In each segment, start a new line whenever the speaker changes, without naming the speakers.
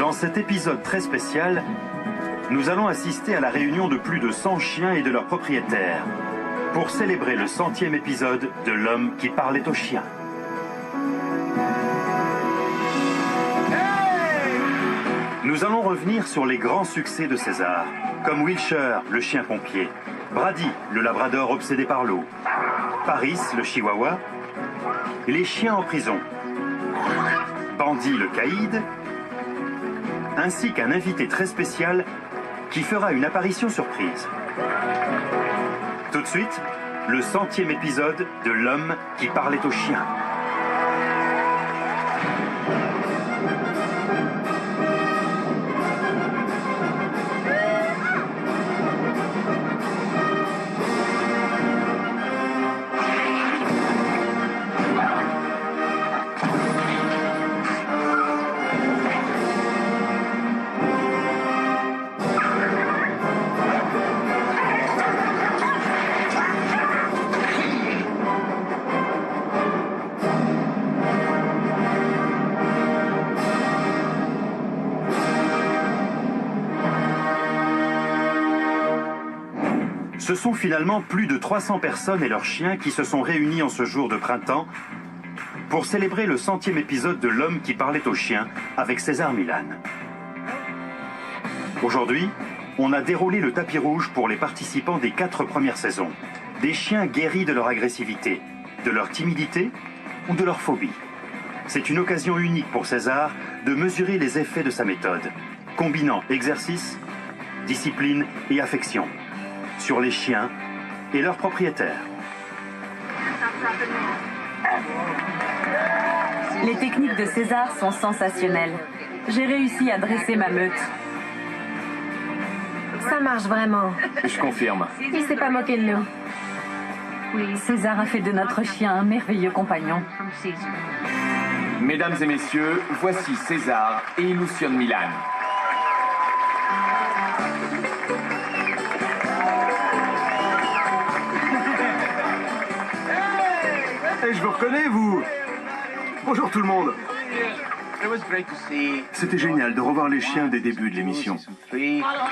Dans cet épisode très spécial, nous allons assister à la réunion de plus de 100 chiens et de leurs propriétaires pour célébrer le 100e épisode de L'homme qui parlait aux chiens. Nous allons revenir sur les grands succès de César, comme Wilshire, le chien pompier, Brady, le labrador obsédé par l'eau, Paris, le chihuahua, les chiens en prison, Bandy, le caïd, ainsi qu'un invité très spécial qui fera une apparition surprise. Tout de suite, le 100e épisode de L'homme qui parlait aux chiens. Ce sont finalement plus de 300 personnes et leurs chiens qui se sont réunis en ce jour de printemps pour célébrer le 100e épisode de L'homme qui parlait aux chiens avec César Millan. Aujourd'hui, on a déroulé le tapis rouge pour les participants des 4 premières saisons. Des chiens guéris de leur agressivité, de leur timidité ou de leur phobie. C'est une occasion unique pour César de mesurer les effets de sa méthode, combinant exercice, discipline et affection sur les chiens et leurs propriétaires.
Les techniques de César sont sensationnelles. J'ai réussi à dresser ma meute.
Ça marche vraiment.
Je confirme.
Il s'est pas moqué de nous.
César a fait de notre chien un merveilleux compagnon.
Mesdames et messieurs, voici César et Lucian Millan.
Et je vous reconnais, vous. Bonjour tout le monde. C'était génial de revoir les chiens des débuts de l'émission.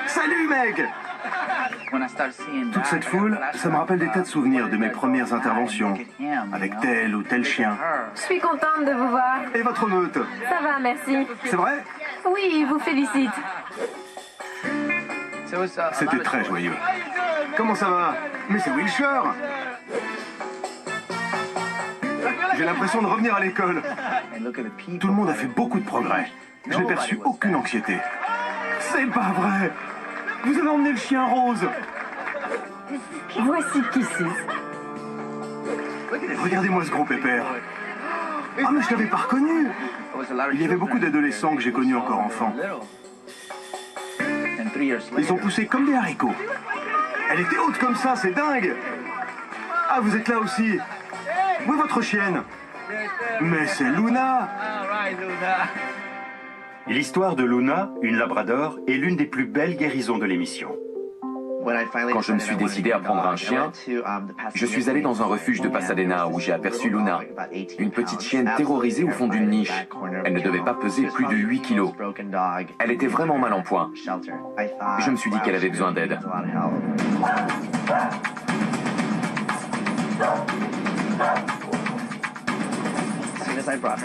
Salut Meg. Toute cette foule, ça me rappelle des tas de souvenirs de mes premières interventions, avec tel ou tel chien.
Je suis contente de vous voir.
Et votre meute?
Ça va, merci.
C'est vrai?
Oui, je vous félicite.
C'était très joyeux. Comment ça va? Mais c'est Wilshire. J'ai l'impression de revenir à l'école. Tout le monde a fait beaucoup de progrès. Je n'ai perçu aucune anxiété. C'est pas vrai. Vous avez emmené le chien rose.
Voici Kisses.
Regardez-moi ce gros pépère. Ah mais je l'avais pas reconnu. Il y avait beaucoup d'adolescents que j'ai connus encore enfants. Ils ont poussé comme des haricots. Elle était haute comme ça, c'est dingue. Ah, vous êtes là aussi. Où est votre chienne? Mais c'est Luna.
L'histoire de Luna, une labrador, est l'une des plus belles guérisons de l'émission.
Quand je me suis décidé à prendre un chien, je suis allé dans un refuge de Pasadena où j'ai aperçu Luna, une petite chienne terrorisée au fond d'une niche. Elle ne devait pas peser plus de 8 kilos. Elle était vraiment mal en point. Je me suis dit qu'elle avait besoin d'aide.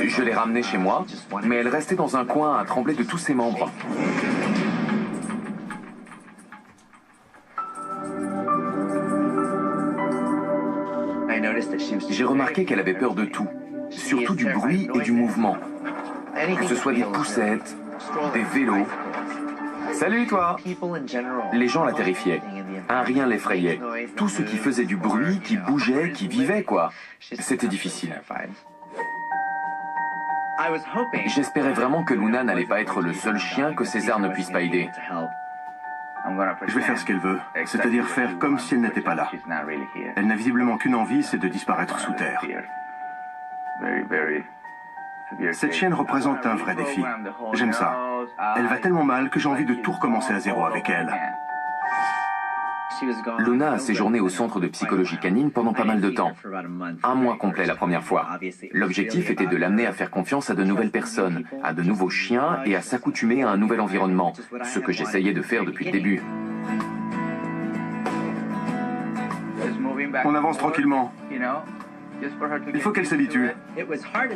Je l'ai ramenée chez moi, mais elle restait dans un coin à trembler de tous ses membres. J'ai remarqué qu'elle avait peur de tout, surtout du bruit et du mouvement. Que ce soit des poussettes, des vélos. Salut toi! Les gens la terrifiaient. Un rien l'effrayait. Tout ce qui faisait du bruit, qui bougeait, qui vivait, quoi. C'était difficile. J'espérais vraiment que Luna n'allait pas être le seul chien que César ne puisse pas aider.
Je vais faire ce qu'elle veut, c'est-à-dire faire comme si elle n'était pas là. Elle n'a visiblement qu'une envie, c'est de disparaître sous terre. Cette chienne représente un vrai défi. J'aime ça. Elle va tellement mal que j'ai envie de tout recommencer à zéro avec elle.
Luna a séjourné au centre de psychologie canine pendant pas mal de temps. 1 mois complet la première fois. L'objectif était de l'amener à faire confiance à de nouvelles personnes, à de nouveaux chiens et à s'accoutumer à un nouvel environnement, ce que j'essayais de faire depuis le début.
On avance tranquillement. Il faut qu'elle s'habitue.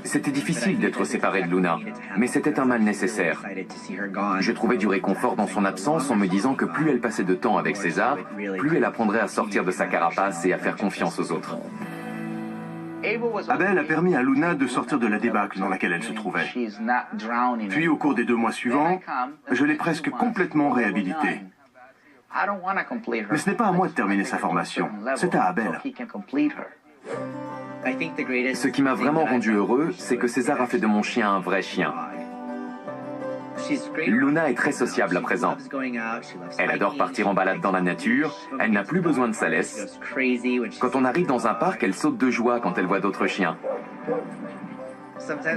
C'était difficile d'être séparé de Luna, mais c'était un mal nécessaire. Je trouvais du réconfort dans son absence en me disant que plus elle passait de temps avec César, plus elle apprendrait à sortir de sa carapace et à faire confiance aux autres.
Abel a permis à Luna de sortir de la débâcle dans laquelle elle se trouvait. Puis, au cours des 2 mois suivants, je l'ai presque complètement réhabilitée. Mais ce n'est pas à moi de terminer sa formation, c'est à Abel.
Ce qui m'a vraiment rendu heureux, c'est que César a fait de mon chien un vrai chien. Luna est très sociable à présent. Elle adore partir en balade dans la nature, elle n'a plus besoin de sa laisse. Quand on arrive dans un parc, elle saute de joie quand elle voit d'autres chiens.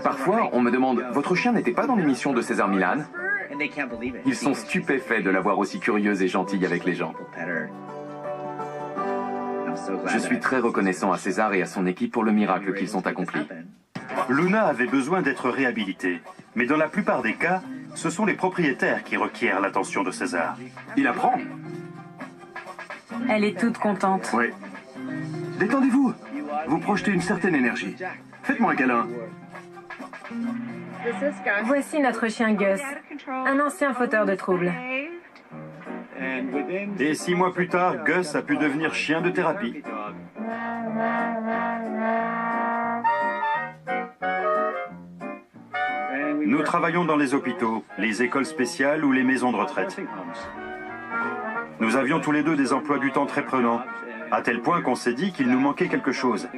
Parfois, on me demande « Votre chien n'était pas dans l'émission de César Millan ?» Ils sont stupéfaits de la voir aussi curieuse et gentille avec les gens. Je suis très reconnaissant à César et à son équipe pour le miracle qu'ils ont accompli.
Luna avait besoin d'être réhabilitée, mais dans la plupart des cas, ce sont les propriétaires qui requièrent l'attention de César.
Il apprend.
Elle est toute contente.
Oui. Détendez-vous. Vous projetez une certaine énergie. Faites-moi un câlin.
Voici notre chien Gus, un ancien fauteur de troubles.
Et 6 mois plus tard, Gus a pu devenir chien de thérapie. Nous travaillons dans les hôpitaux, les écoles spéciales ou les maisons de retraite. Nous avions tous les deux des emplois du temps très prenants, à tel point qu'on s'est dit qu'il nous manquait quelque chose.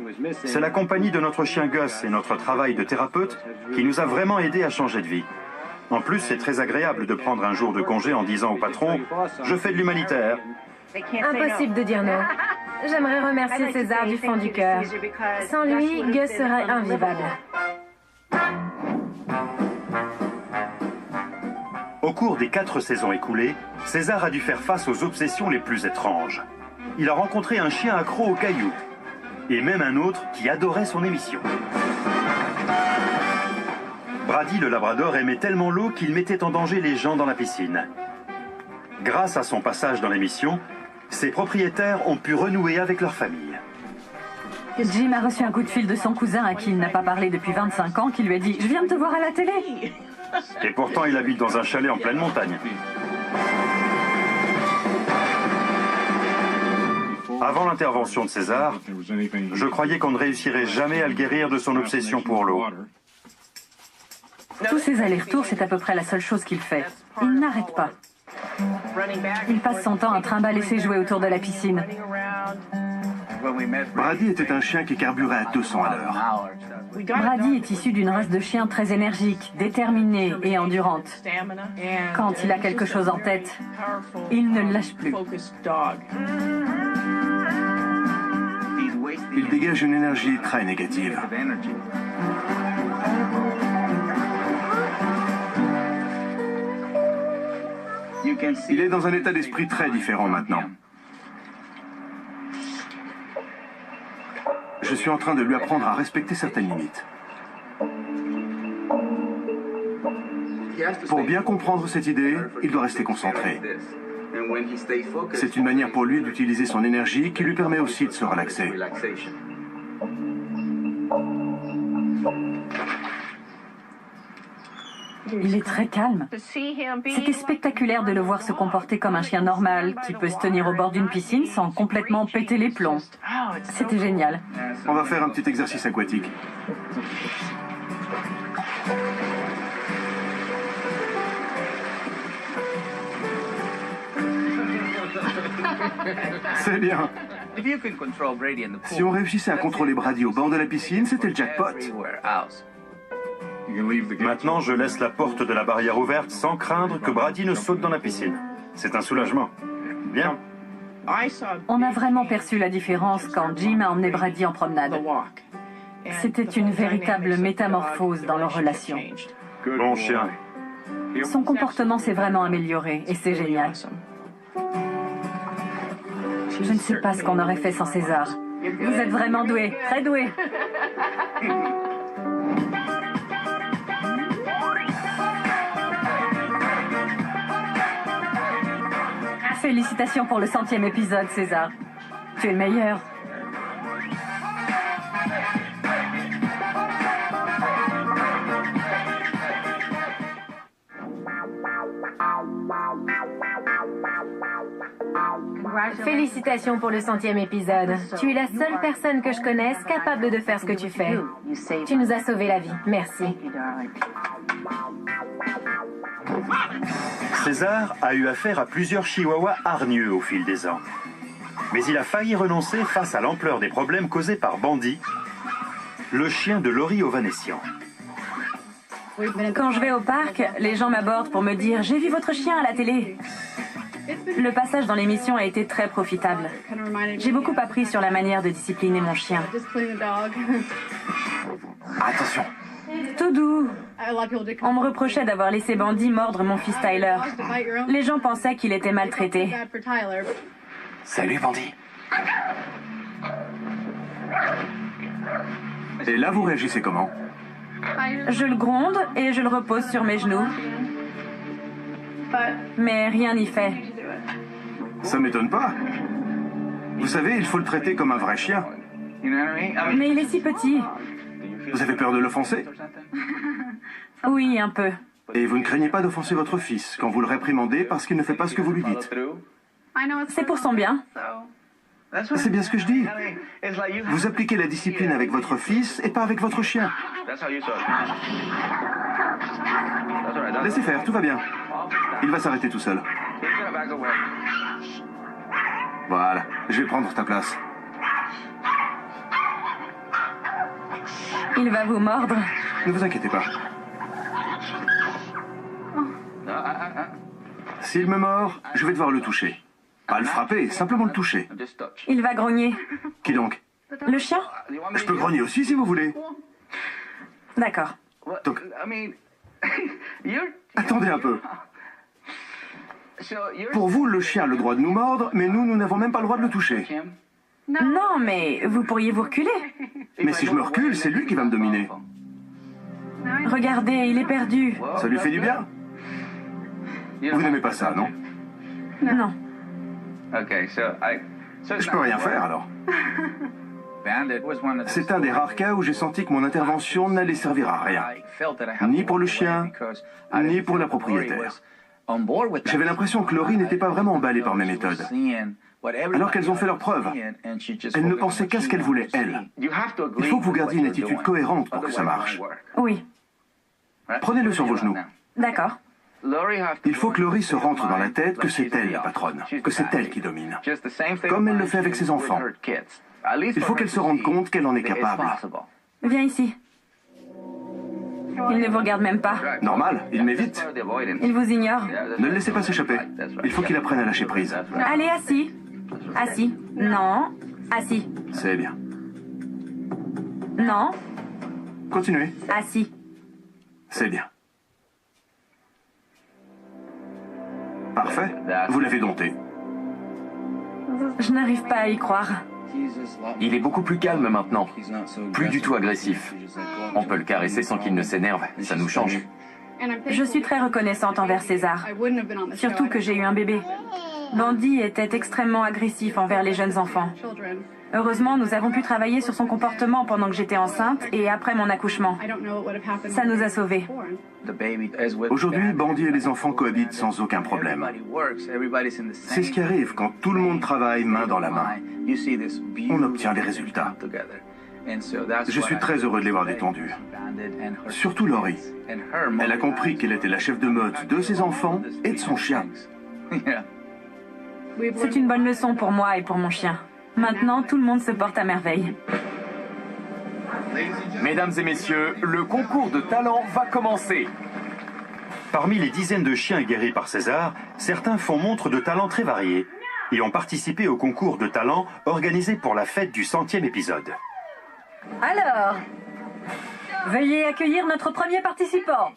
C'est la compagnie de notre chien Gus et notre travail de thérapeute qui nous a vraiment aidés à changer de vie. En plus, c'est très agréable de prendre un jour de congé en disant au patron « Je fais de l'humanitaire ».
Impossible de dire non. J'aimerais remercier César du fond du cœur. Sans lui, Gus serait invivable.
Au cours des 4 saisons écoulées, César a dû faire face aux obsessions les plus étranges. Il a rencontré un chien accro aux cailloux, et même un autre qui adorait son émission. Brady le labrador aimait tellement l'eau qu'il mettait en danger les gens dans la piscine. Grâce à son passage dans l'émission, ses propriétaires ont pu renouer avec leur famille.
Jim a reçu un coup de fil de son cousin à qui il n'a pas parlé depuis 25 ans qui lui a dit « Je viens de te voir à la télé !»
Et pourtant, il habite dans un chalet en pleine montagne. Avant l'intervention de César, je croyais qu'on ne réussirait jamais à le guérir de son obsession pour l'eau.
Tous ces allers-retours, c'est à peu près la seule chose qu'il fait. Il n'arrête pas. Il passe son temps à trimballer ses jouets autour de la piscine.
Brady était un chien qui carburait à 200 à l'heure.
Brady est issu d'une race de chiens très énergique, déterminée et endurante. Quand il a quelque chose en tête, il ne le lâche plus.
Il dégage une énergie très négative. Il est dans un état d'esprit très différent maintenant. Je suis en train de lui apprendre à respecter certaines limites. Pour bien comprendre cette idée, il doit rester concentré. C'est une manière pour lui d'utiliser son énergie qui lui permet aussi de se relaxer.
Il est très calme. C'était spectaculaire de le voir se comporter comme un chien normal, qui peut se tenir au bord d'une piscine sans complètement péter les plombs. C'était génial.
On va faire un petit exercice aquatique. C'est bien. Si on réussissait à contrôler Brady au bord de la piscine, c'était le jackpot.
Maintenant, je laisse la porte de la barrière ouverte sans craindre que Brady ne saute dans la piscine. C'est un soulagement. Bien.
On a vraiment perçu la différence quand Jim a emmené Brady en promenade. C'était une véritable métamorphose dans leur relation.
Bon chien.
Son comportement s'est vraiment amélioré et c'est génial. Je ne sais pas ce qu'on aurait fait sans César. Vous êtes vraiment doué, très doué. Félicitations pour le 100e épisode, César. Tu es le meilleur.
Félicitations pour le 100e épisode. Tu es la seule personne que je connaisse capable de faire ce que tu fais. Tu nous as sauvé la vie. Merci.
César a eu affaire à plusieurs chihuahuas hargneux au fil des ans. Mais il a failli renoncer face à l'ampleur des problèmes causés par Bandy, le chien de Laurie Ovanessian.
Quand je vais au parc, les gens m'abordent pour me dire « J'ai vu votre chien à la télé ». Le passage dans l'émission a été très profitable. J'ai beaucoup appris sur la manière de discipliner mon chien.
Attention.
Tout doux. On me reprochait d'avoir laissé Bandy mordre mon fils Tyler. Les gens pensaient qu'il était maltraité.
Salut, Bandy.
Et là, vous réagissez comment?
Je le gronde et je le repose sur mes genoux. Mais rien n'y fait.
Ça m'étonne pas. Vous savez, il faut le traiter comme un vrai chien.
Mais il est si petit.
Vous avez peur de l'offenser?
Oui, un peu.
Et vous ne craignez pas d'offenser votre fils quand vous le réprimandez parce qu'il ne fait pas ce que vous lui dites?
C'est pour son bien.
C'est bien ce que je dis. Vous appliquez la discipline avec votre fils et pas avec votre chien. Laissez faire, tout va bien. Il va s'arrêter tout seul. Voilà, je vais prendre ta place.
Il va vous mordre.
Ne vous inquiétez pas. S'il me mord, je vais devoir le toucher. Pas le frapper, simplement le toucher.
Il va grogner.
Qui donc?
Le chien?
Je peux grogner aussi si vous voulez.
D'accord.
Donc, attendez un peu. Pour vous, le chien a le droit de nous mordre, mais nous n'avons même pas le droit de le toucher.
Non, mais vous pourriez vous reculer.
Mais si je me recule, c'est lui qui va me dominer.
Regardez, il est perdu.
Ça lui fait du bien? Vous n'aimez pas ça, non?
Non.
Je peux rien faire alors. C'est un des rares cas où j'ai senti que mon intervention n'allait servir à rien. Ni pour le chien, ni pour la propriétaire. J'avais l'impression que Laurie n'était pas vraiment emballée par mes méthodes. Alors qu'elles ont fait leurs preuves. Elle ne pensait qu'à ce qu'elle voulait, elle. Il faut que vous gardiez une attitude cohérente pour que ça marche.
Oui.
Prenez-le sur vos genoux.
D'accord.
Il faut que Laurie se rentre dans la tête que c'est elle la patronne, que c'est elle qui domine. Comme elle le fait avec ses enfants. Il faut qu'elle se rende compte qu'elle en est capable.
Viens ici. Il ne vous regarde même pas.
Normal, il m'évite.
Il vous ignore.
Ne le laissez pas s'échapper. Il faut qu'il apprenne à lâcher prise.
Allez, assis. Assis. Non. Assis.
C'est bien.
Non.
Continuez.
Assis.
C'est bien. Parfait. Vous l'avez dompté.
Je n'arrive pas à y croire.
Il est beaucoup plus calme maintenant. Plus du tout agressif. On peut le caresser sans qu'il ne s'énerve. Ça nous change.
Je suis très reconnaissante envers César. Surtout que j'ai eu un bébé. Bandy était extrêmement agressif envers les jeunes enfants. Heureusement, nous avons pu travailler sur son comportement pendant que j'étais enceinte et après mon accouchement. Ça nous a sauvés.
Aujourd'hui, Bandy et les enfants cohabitent sans aucun problème. C'est ce qui arrive quand tout le monde travaille main dans la main. On obtient des résultats. Je suis très heureux de les voir détendus. Surtout Laurie. Elle a compris qu'elle était la chef de meute de ses enfants et de son chien.
C'est une bonne leçon pour moi et pour mon chien. Maintenant, tout le monde se porte à merveille.
Mesdames et messieurs, le concours de talent va commencer.
Parmi les dizaines de chiens guéris par César, certains font montre de talents très variés et ont participé au concours de talent organisé pour la fête du 100e épisode.
Alors, veuillez accueillir notre premier participant.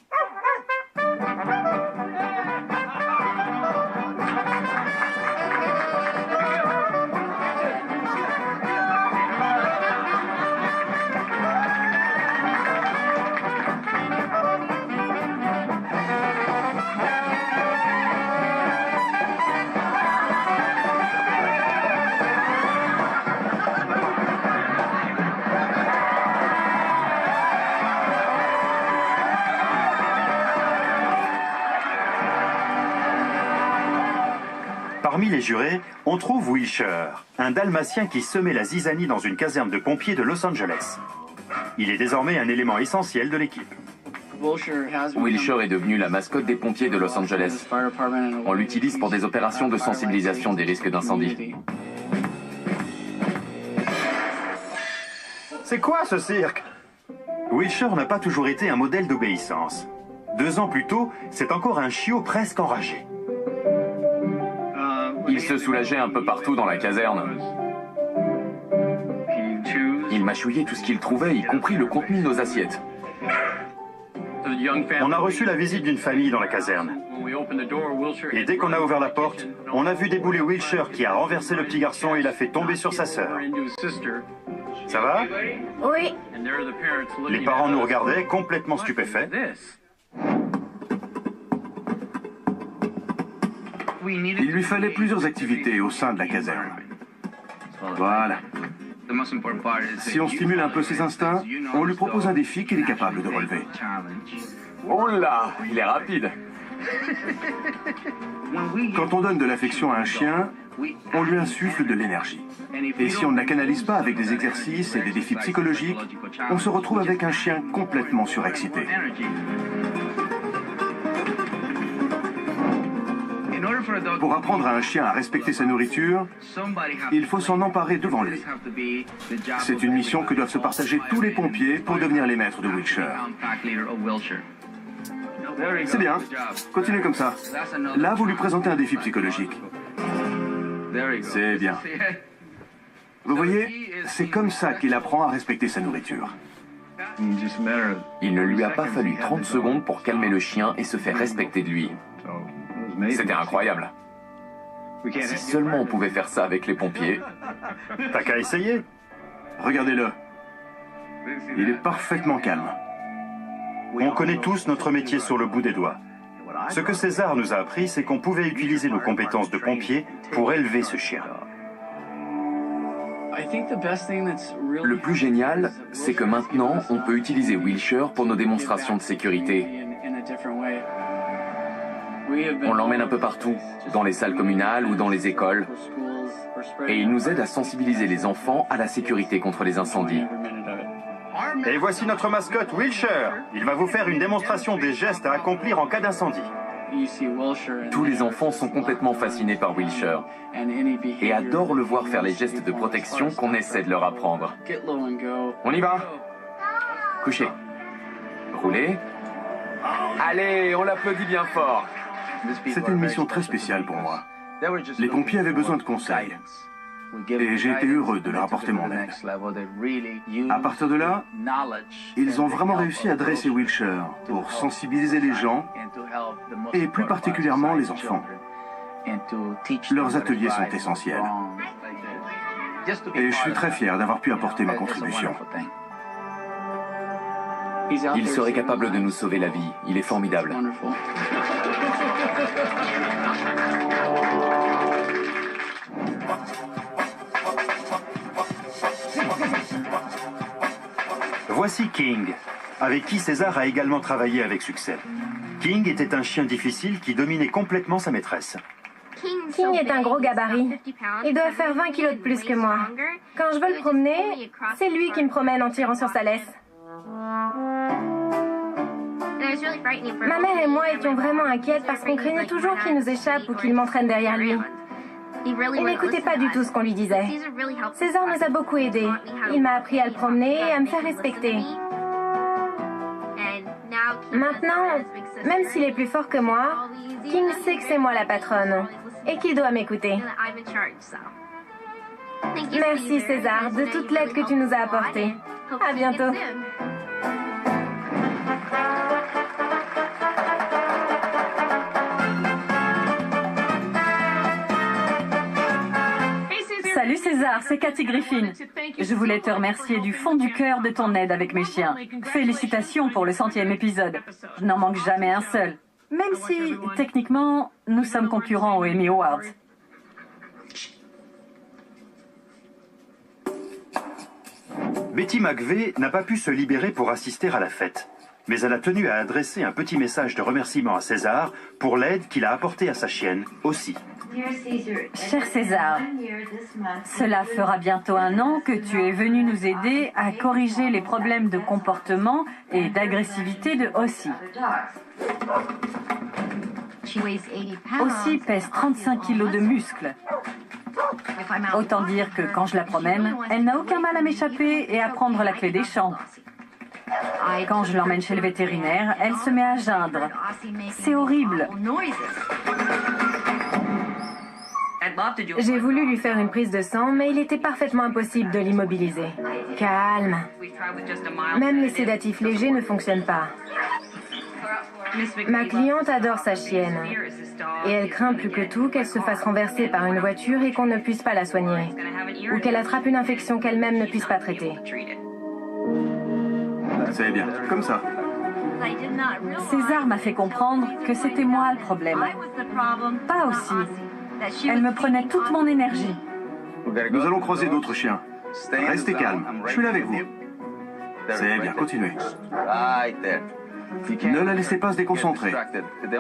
Parmi les jurés, on trouve Wilshire, un dalmatien qui semait la zizanie dans une caserne de pompiers de Los Angeles. Il est désormais un élément essentiel de l'équipe.
Wilshire est devenu la mascotte des pompiers de Los Angeles. On l'utilise pour des opérations de sensibilisation des risques d'incendie.
C'est quoi ce cirque? Wilshire n'a pas toujours été un modèle d'obéissance. 2 ans plus tôt, c'est encore un chiot presque enragé.
Il se soulageait un peu partout dans la caserne. Il mâchouillait tout ce qu'il trouvait, y compris le contenu de nos assiettes.
On a reçu la visite d'une famille dans la caserne. Et dès qu'on a ouvert la porte, on a vu débouler Wilshire qui a renversé le petit garçon et l'a fait tomber sur sa sœur. Ça va?
Oui.
Les parents nous regardaient, complètement stupéfaits.
Il lui fallait plusieurs activités au sein de la caserne. Voilà. Si on stimule un peu ses instincts, on lui propose un défi qu'il est capable de relever.
Oh là, il est rapide.
Quand on donne de l'affection à un chien, on lui insuffle de l'énergie. Et si on ne la canalise pas avec des exercices et des défis psychologiques, on se retrouve avec un chien complètement surexcité. Pour apprendre à un chien à respecter sa nourriture, il faut s'en emparer devant lui. C'est une mission que doivent se partager tous les pompiers pour devenir les maîtres de Wilshire. C'est bien, continuez comme ça. Là, vous lui présentez un défi psychologique. C'est bien. Vous voyez, c'est comme ça qu'il apprend à respecter sa nourriture.
Il ne lui a pas fallu 30 secondes pour calmer le chien et se faire respecter de lui. C'était incroyable. Si seulement on pouvait faire ça avec les pompiers.
T'as qu'à essayer.
Regardez-le. Il est parfaitement calme.
On connaît tous notre métier sur le bout des doigts. Ce que César nous a appris, c'est qu'on pouvait utiliser nos compétences de pompiers pour élever ce chien.
Le plus génial, c'est que maintenant, on peut utiliser Wilshire pour nos démonstrations de sécurité. On l'emmène un peu partout, dans les salles communales ou dans les écoles. Et il nous aide à sensibiliser les enfants à la sécurité contre les incendies.
Et voici notre mascotte Wilshire. Il va vous faire une démonstration des gestes à accomplir en cas d'incendie.
Tous les enfants sont complètement fascinés par Wilshire et adorent le voir faire les gestes de protection qu'on essaie de leur apprendre. On y va. Couchez. Roulez. Allez, on l'applaudit bien fort.
C'était une mission très spéciale pour moi. Les pompiers avaient besoin de conseils. Et j'ai été heureux de leur apporter mon aide. À partir de là, ils ont vraiment réussi à dresser Wilshire pour sensibiliser les gens, et plus particulièrement les enfants. Leurs ateliers sont essentiels. Et je suis très fier d'avoir pu apporter ma contribution.
Il serait capable de nous sauver la vie. Il est formidable.
Voici King, avec qui César a également travaillé avec succès. King était un chien difficile qui dominait complètement sa maîtresse.
King est un gros gabarit. Il doit faire 20 kilos de plus que moi. Quand je veux le promener, c'est lui qui me promène en tirant sur sa laisse. Ma mère et moi étions vraiment inquiètes parce qu'on craignait toujours qu'il nous échappe ou qu'il m'entraîne derrière lui. Il n'écoutait pas du tout ce qu'on lui disait. César nous a beaucoup aidés. Il m'a appris à le promener et à me faire respecter. Maintenant, même s'il est plus fort que moi, King sait que c'est moi la patronne et qu'il doit m'écouter. Merci César de toute l'aide que tu nous as apportée. À bientôt.
Salut César, c'est Cathy Griffin. Je voulais te remercier du fond du cœur de ton aide avec mes chiens. Félicitations pour le 100e épisode. Je n'en manque jamais un seul. Même si, techniquement, nous sommes concurrents aux Emmy Awards.
Betty McVeigh n'a pas pu se libérer pour assister à la fête. mais elle a tenu à adresser un petit message de remerciement à César pour l'aide qu'il a apportée à sa chienne aussi.
Cher César, cela fera bientôt 1 an que tu es venu nous aider à corriger les problèmes de comportement et d'agressivité de Ossie. Ossie pèse 35 kilos de muscles. Autant dire que quand je la promène, elle n'a aucun mal à m'échapper et à prendre la clé des champs. Quand je l'emmène chez le vétérinaire, elle se met à geindre. C'est horrible.
J'ai voulu lui faire une prise de sang, mais il était parfaitement impossible de l'immobiliser. Calme. Même les sédatifs légers ne fonctionnent pas. Ma cliente adore sa chienne. Et elle craint plus que tout qu'elle se fasse renverser par une voiture et qu'on ne puisse pas la soigner. Ou qu'elle attrape une infection qu'elle-même ne puisse pas traiter.
C'est bien, comme ça.
César m'a fait comprendre que c'était moi le problème. Pas Ossie. Elle me prenait toute mon énergie.
Nous allons croiser d'autres chiens. Restez calme, je suis là avec vous. C'est bien, continuez. Ne la laissez pas se déconcentrer.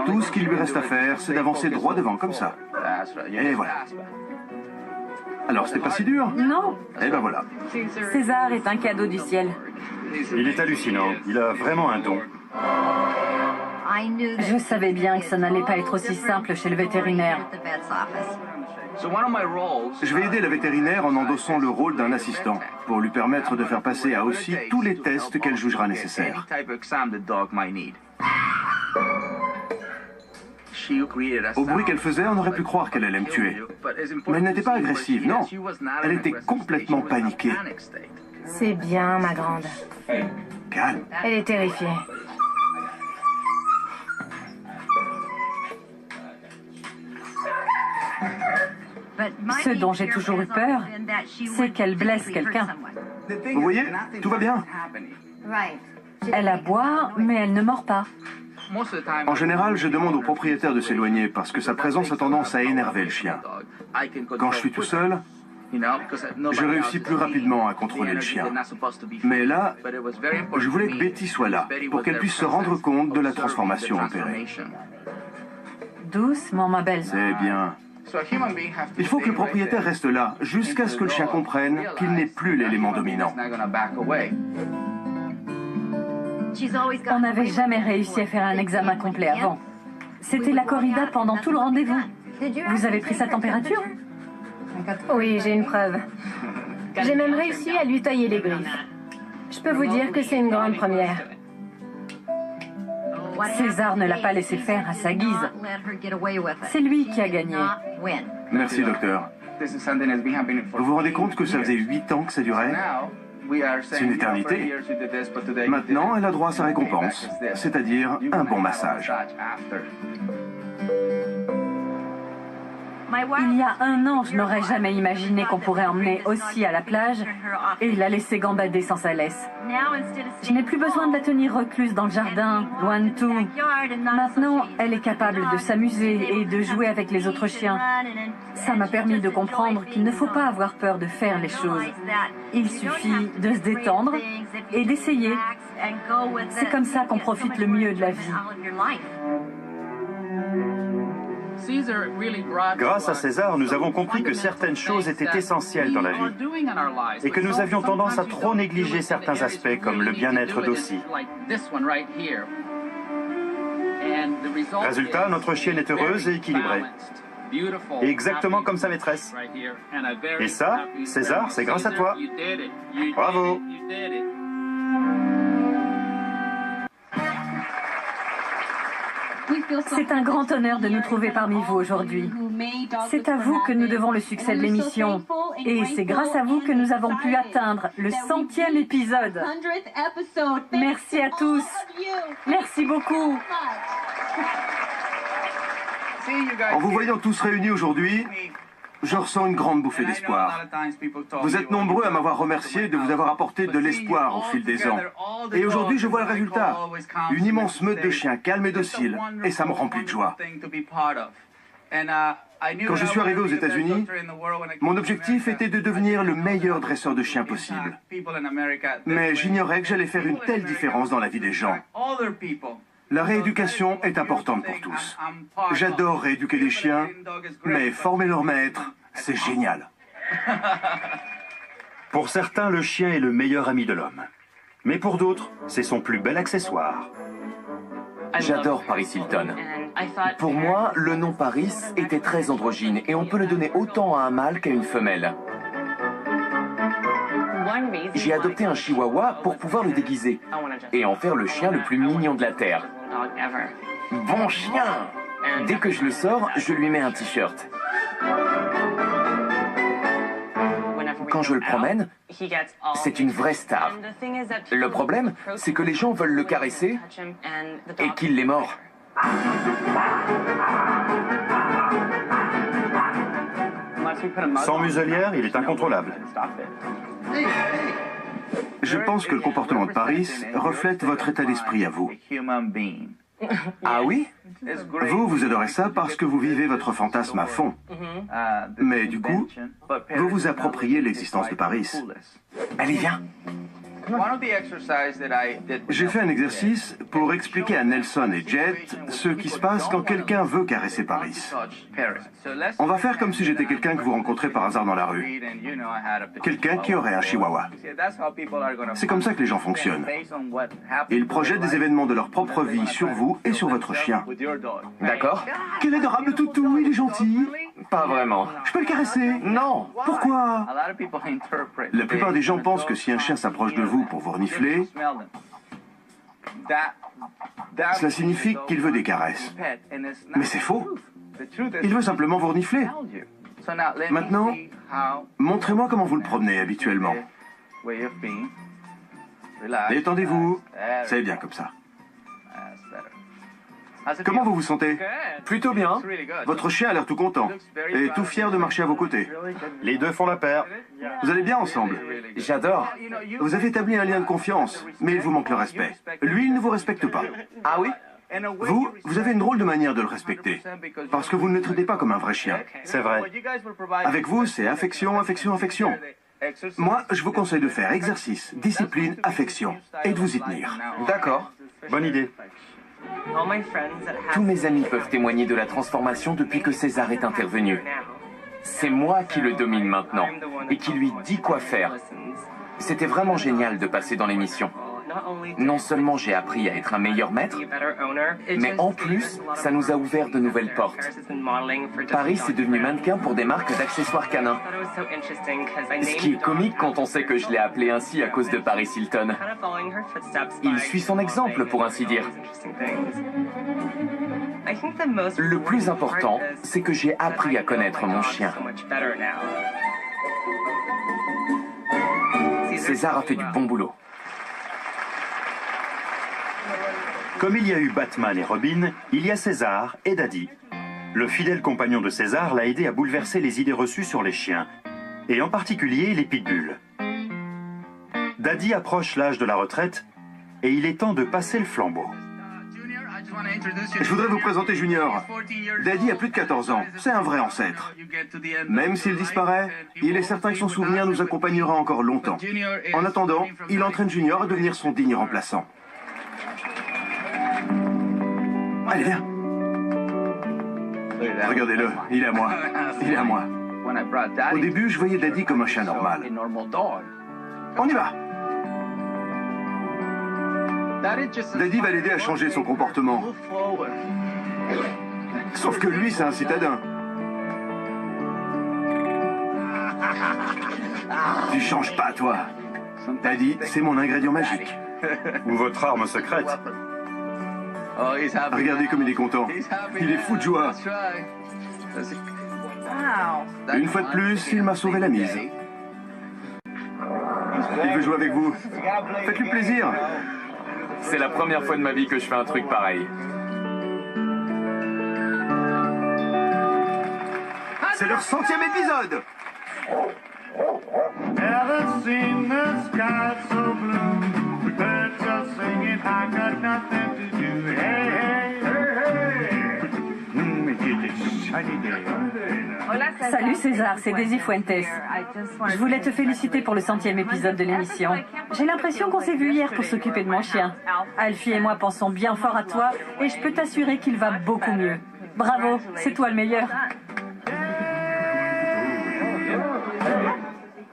Tout ce qu'il lui reste à faire, c'est d'avancer droit devant, comme ça. Et voilà. Alors, c'était pas si dur?
Non.
Et ben voilà.
César est un cadeau du ciel.
Il est hallucinant, il a vraiment un don.
Je savais bien que ça n'allait pas être aussi simple chez le vétérinaire.
Je vais aider la vétérinaire en endossant le rôle d'un assistant, pour lui permettre de faire passer à Ossie tous les tests qu'elle jugera nécessaires. Au bruit qu'elle faisait, on aurait pu croire qu'elle allait me tuer. Mais elle n'était pas agressive, non. Elle était complètement paniquée.
C'est bien, ma grande.
Calme.
Elle est terrifiée.
Ce dont j'ai toujours eu peur, c'est qu'elle blesse quelqu'un.
Vous voyez, tout va bien.
Elle aboie, mais elle ne mord pas.
En général, je demande au propriétaire de s'éloigner parce que sa présence a tendance à énerver le chien. Quand je suis tout seul, je réussis plus rapidement à contrôler le chien. Mais là, je voulais que Betty soit là, pour qu'elle puisse se rendre compte de la transformation opérée.
Doucement, ma belle.
C'est bien. Il faut que le propriétaire reste là, jusqu'à ce que le chien comprenne qu'il n'est plus l'élément dominant.
On n'avait jamais réussi à faire un examen complet avant. C'était la corrida pendant tout le rendez-vous. Vous avez pris sa température?
Oui, j'ai une preuve. J'ai même réussi à lui tailler les griffes. Je peux vous dire que c'est une grande première.
César ne l'a pas laissé faire à sa guise. C'est lui qui a gagné.
Merci, docteur. Vous vous rendez compte que ça faisait 8 ans que ça durait? C'est une éternité. Maintenant, elle a droit à sa récompense, c'est-à-dire un bon massage.
Il y a 1 an, je n'aurais jamais imaginé qu'on pourrait emmener Ossie à la plage et la laisser gambader sans sa laisse. Je n'ai plus besoin de la tenir recluse dans le jardin, loin de tout. Maintenant, elle est capable de s'amuser et de jouer avec les autres chiens. Ça m'a permis de comprendre qu'il ne faut pas avoir peur de faire les choses. Il suffit de se détendre et d'essayer. C'est comme ça qu'on profite le mieux de la vie.
Grâce à César, nous avons compris que certaines choses étaient essentielles dans la vie et que nous avions tendance à trop négliger certains aspects comme le bien-être d'Ossie. Résultat, notre chienne est heureuse et équilibrée. Exactement comme sa maîtresse. Et ça, César, c'est grâce à toi. Bravo.
C'est un grand honneur de nous trouver parmi vous aujourd'hui. C'est à vous que nous devons le succès de l'émission. Et c'est grâce à vous que nous avons pu atteindre le 100e épisode. Merci à tous. Merci beaucoup.
En vous voyant tous réunis aujourd'hui, je ressens une grande bouffée d'espoir. Vous êtes nombreux à m'avoir remercié de vous avoir apporté de l'espoir au fil des ans. Et aujourd'hui, je vois le résultat. Une immense meute de chiens calmes et dociles. Et ça me remplit de joie. Quand je suis arrivé aux États-Unis, mon objectif était de devenir le meilleur dresseur de chiens possible. Mais j'ignorais que j'allais faire une telle différence dans la vie des gens. La rééducation est importante pour tous. J'adore rééduquer des chiens, mais former leur maître, c'est génial.
Pour certains, le chien est le meilleur ami de l'homme. Mais pour d'autres, c'est son plus bel accessoire.
J'adore Paris Hilton. Pour moi, le nom Paris était très androgyne et on peut le donner autant à un mâle qu'à une femelle. J'ai adopté un chihuahua pour pouvoir le déguiser et en faire le chien le plus mignon de la Terre. Bon chien! Dès que je le sors, je lui mets un t-shirt. Quand je le promène, c'est une vraie star. Le problème, c'est que les gens veulent le caresser et qu'il les mord.
Sans muselière, il est incontrôlable.
Je pense que le comportement de Paris reflète votre état d'esprit à vous.
Ah oui?
Vous adorez ça parce que vous vivez votre fantasme à fond. Mais du coup, vous vous appropriez l'existence de Paris.
Allez, viens.
J'ai fait un exercice pour expliquer à Nelson et Jet ce qui se passe quand quelqu'un veut caresser Paris. On va faire comme si j'étais quelqu'un que vous rencontrez par hasard dans la rue. Quelqu'un qui aurait un chihuahua. C'est comme ça que les gens fonctionnent. Ils projettent des événements de leur propre vie sur vous et sur votre chien.
D'accord?
Quel adorable toutou, il est gentil.
Pas vraiment.
Je peux le caresser?
Non.
Pourquoi? La plupart des gens pensent que si un chien s'approche de vous pour vous renifler, cela signifie qu'il veut des caresses. Mais c'est faux. Il veut simplement vous renifler. Maintenant, montrez-moi comment vous le promenez habituellement. Détendez-vous. C'est bien comme ça. Comment vous vous sentez?
Plutôt bien.
Votre chien a l'air tout content et tout fier de marcher à vos côtés.
Les deux font la paire.
Vous allez bien ensemble.
J'adore.
Vous avez établi un lien de confiance, mais il vous manque le respect. Lui, il ne vous respecte pas.
Ah oui?
Vous avez une drôle de manière de le respecter, parce que vous ne le traitez pas comme un vrai chien.
C'est vrai.
Avec vous, c'est affection, affection, affection. Moi, je vous conseille de faire exercice, discipline, affection, et de vous y tenir.
D'accord.
Bonne idée.
Tous mes amis peuvent témoigner de la transformation depuis que César est intervenu. C'est moi qui le domine maintenant et qui lui dis quoi faire. C'était vraiment génial de passer dans l'émission. Non seulement j'ai appris à être un meilleur maître, mais en plus, ça nous a ouvert de nouvelles portes. Paris est devenu mannequin pour des marques d'accessoires canins. Ce qui est comique quand on sait que je l'ai appelé ainsi à cause de Paris Hilton. Il suit son exemple, pour ainsi dire. Le plus important, c'est que j'ai appris à connaître mon chien. César a fait du bon boulot.
Comme il y a eu Batman et Robin, il y a César et Daddy. Le fidèle compagnon de César l'a aidé à bouleverser les idées reçues sur les chiens, et en particulier les pitbulls. Daddy approche l'âge de la retraite, et il est temps de passer le flambeau.
Je voudrais vous présenter Junior. Daddy a plus de 14 ans, c'est un vrai ancêtre. Même s'il disparaît, il est certain que son souvenir nous accompagnera encore longtemps. En attendant, il entraîne Junior à devenir son digne remplaçant. Allez, viens. Regardez-le, il est à moi. Il est à moi. Au début, je voyais Daddy comme un chien normal. On y va. Daddy va l'aider à changer son comportement. Sauf que lui, c'est un citadin. Tu changes pas, toi. Daddy, c'est mon ingrédient magique.
Ou votre arme secrète.
Regardez comme il est content. Il est fou de joie. Une fois de plus, il m'a sauvé la mise. Il veut jouer avec vous. Faites-lui plaisir.
C'est la première fois de ma vie que je fais un truc pareil.
C'est leur 100e épisode.
Ever seen the sky so blue? The birds are singing, I got nothing to do. Hey, hey, hey, hey.
Salut César, c'est Daisy Fuentes. Je voulais te féliciter pour le 100e épisode de l'émission. J'ai l'impression qu'on s'est vu hier pour s'occuper de mon chien. Alfie et moi pensons bien fort à toi et je peux t'assurer qu'il va beaucoup mieux. Bravo, c'est toi le meilleur.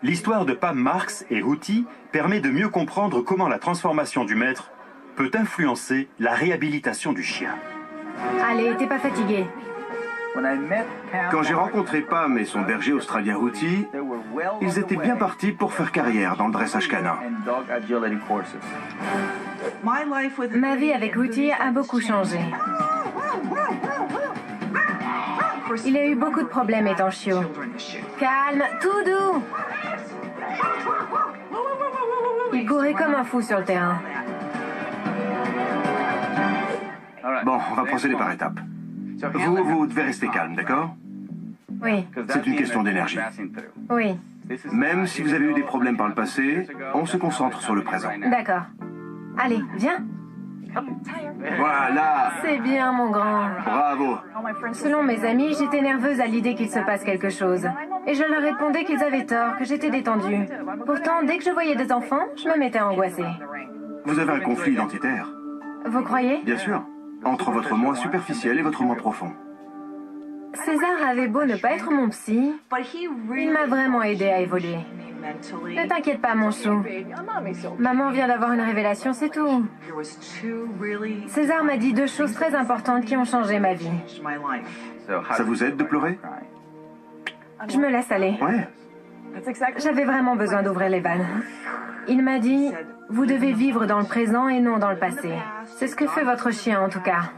L'histoire de Pam Marks et Hootie permet de mieux comprendre comment la transformation du maître peut influencer la réhabilitation du chien.
Allez, t'es pas fatigué?
Quand j'ai rencontré Pam et son berger australien Hootie, ils étaient bien partis pour faire carrière dans le dressage canin.
Ma vie avec Hootie a beaucoup changé. Il a eu beaucoup de problèmes étant chiot. Calme, tout doux. Il courait comme un fou sur le terrain.
Bon, on va procéder par étapes. Vous devez rester calme, d'accord?
Oui,
C'est une question d'énergie.
oui,
Même si vous avez eu des problèmes par le passé, on se concentre sur le présent.
d'accord. Allez, viens.
Voilà!
C'est bien, mon grand.
Bravo!
Selon mes amis, j'étais nerveuse à l'idée qu'il se passe quelque chose. Et je leur répondais qu'ils avaient tort, que j'étais détendue. Pourtant, dès que je voyais des enfants, je me mettais angoissée.
Vous avez un conflit identitaire.
Vous croyez?
Bien sûr. Entre votre moi superficiel et votre moi profond.
César avait beau ne pas être mon psy, il m'a vraiment aidé à évoluer. Ne t'inquiète pas, mon chou. Maman vient d'avoir une révélation, c'est tout. César m'a dit 2 choses très importantes qui ont changé ma vie.
Ça vous aide de pleurer?
Je me laisse aller.
Ouais.
J'avais vraiment besoin d'ouvrir les vannes. Il m'a dit, vous devez vivre dans le présent et non dans le passé. C'est ce que fait votre chien, en tout cas.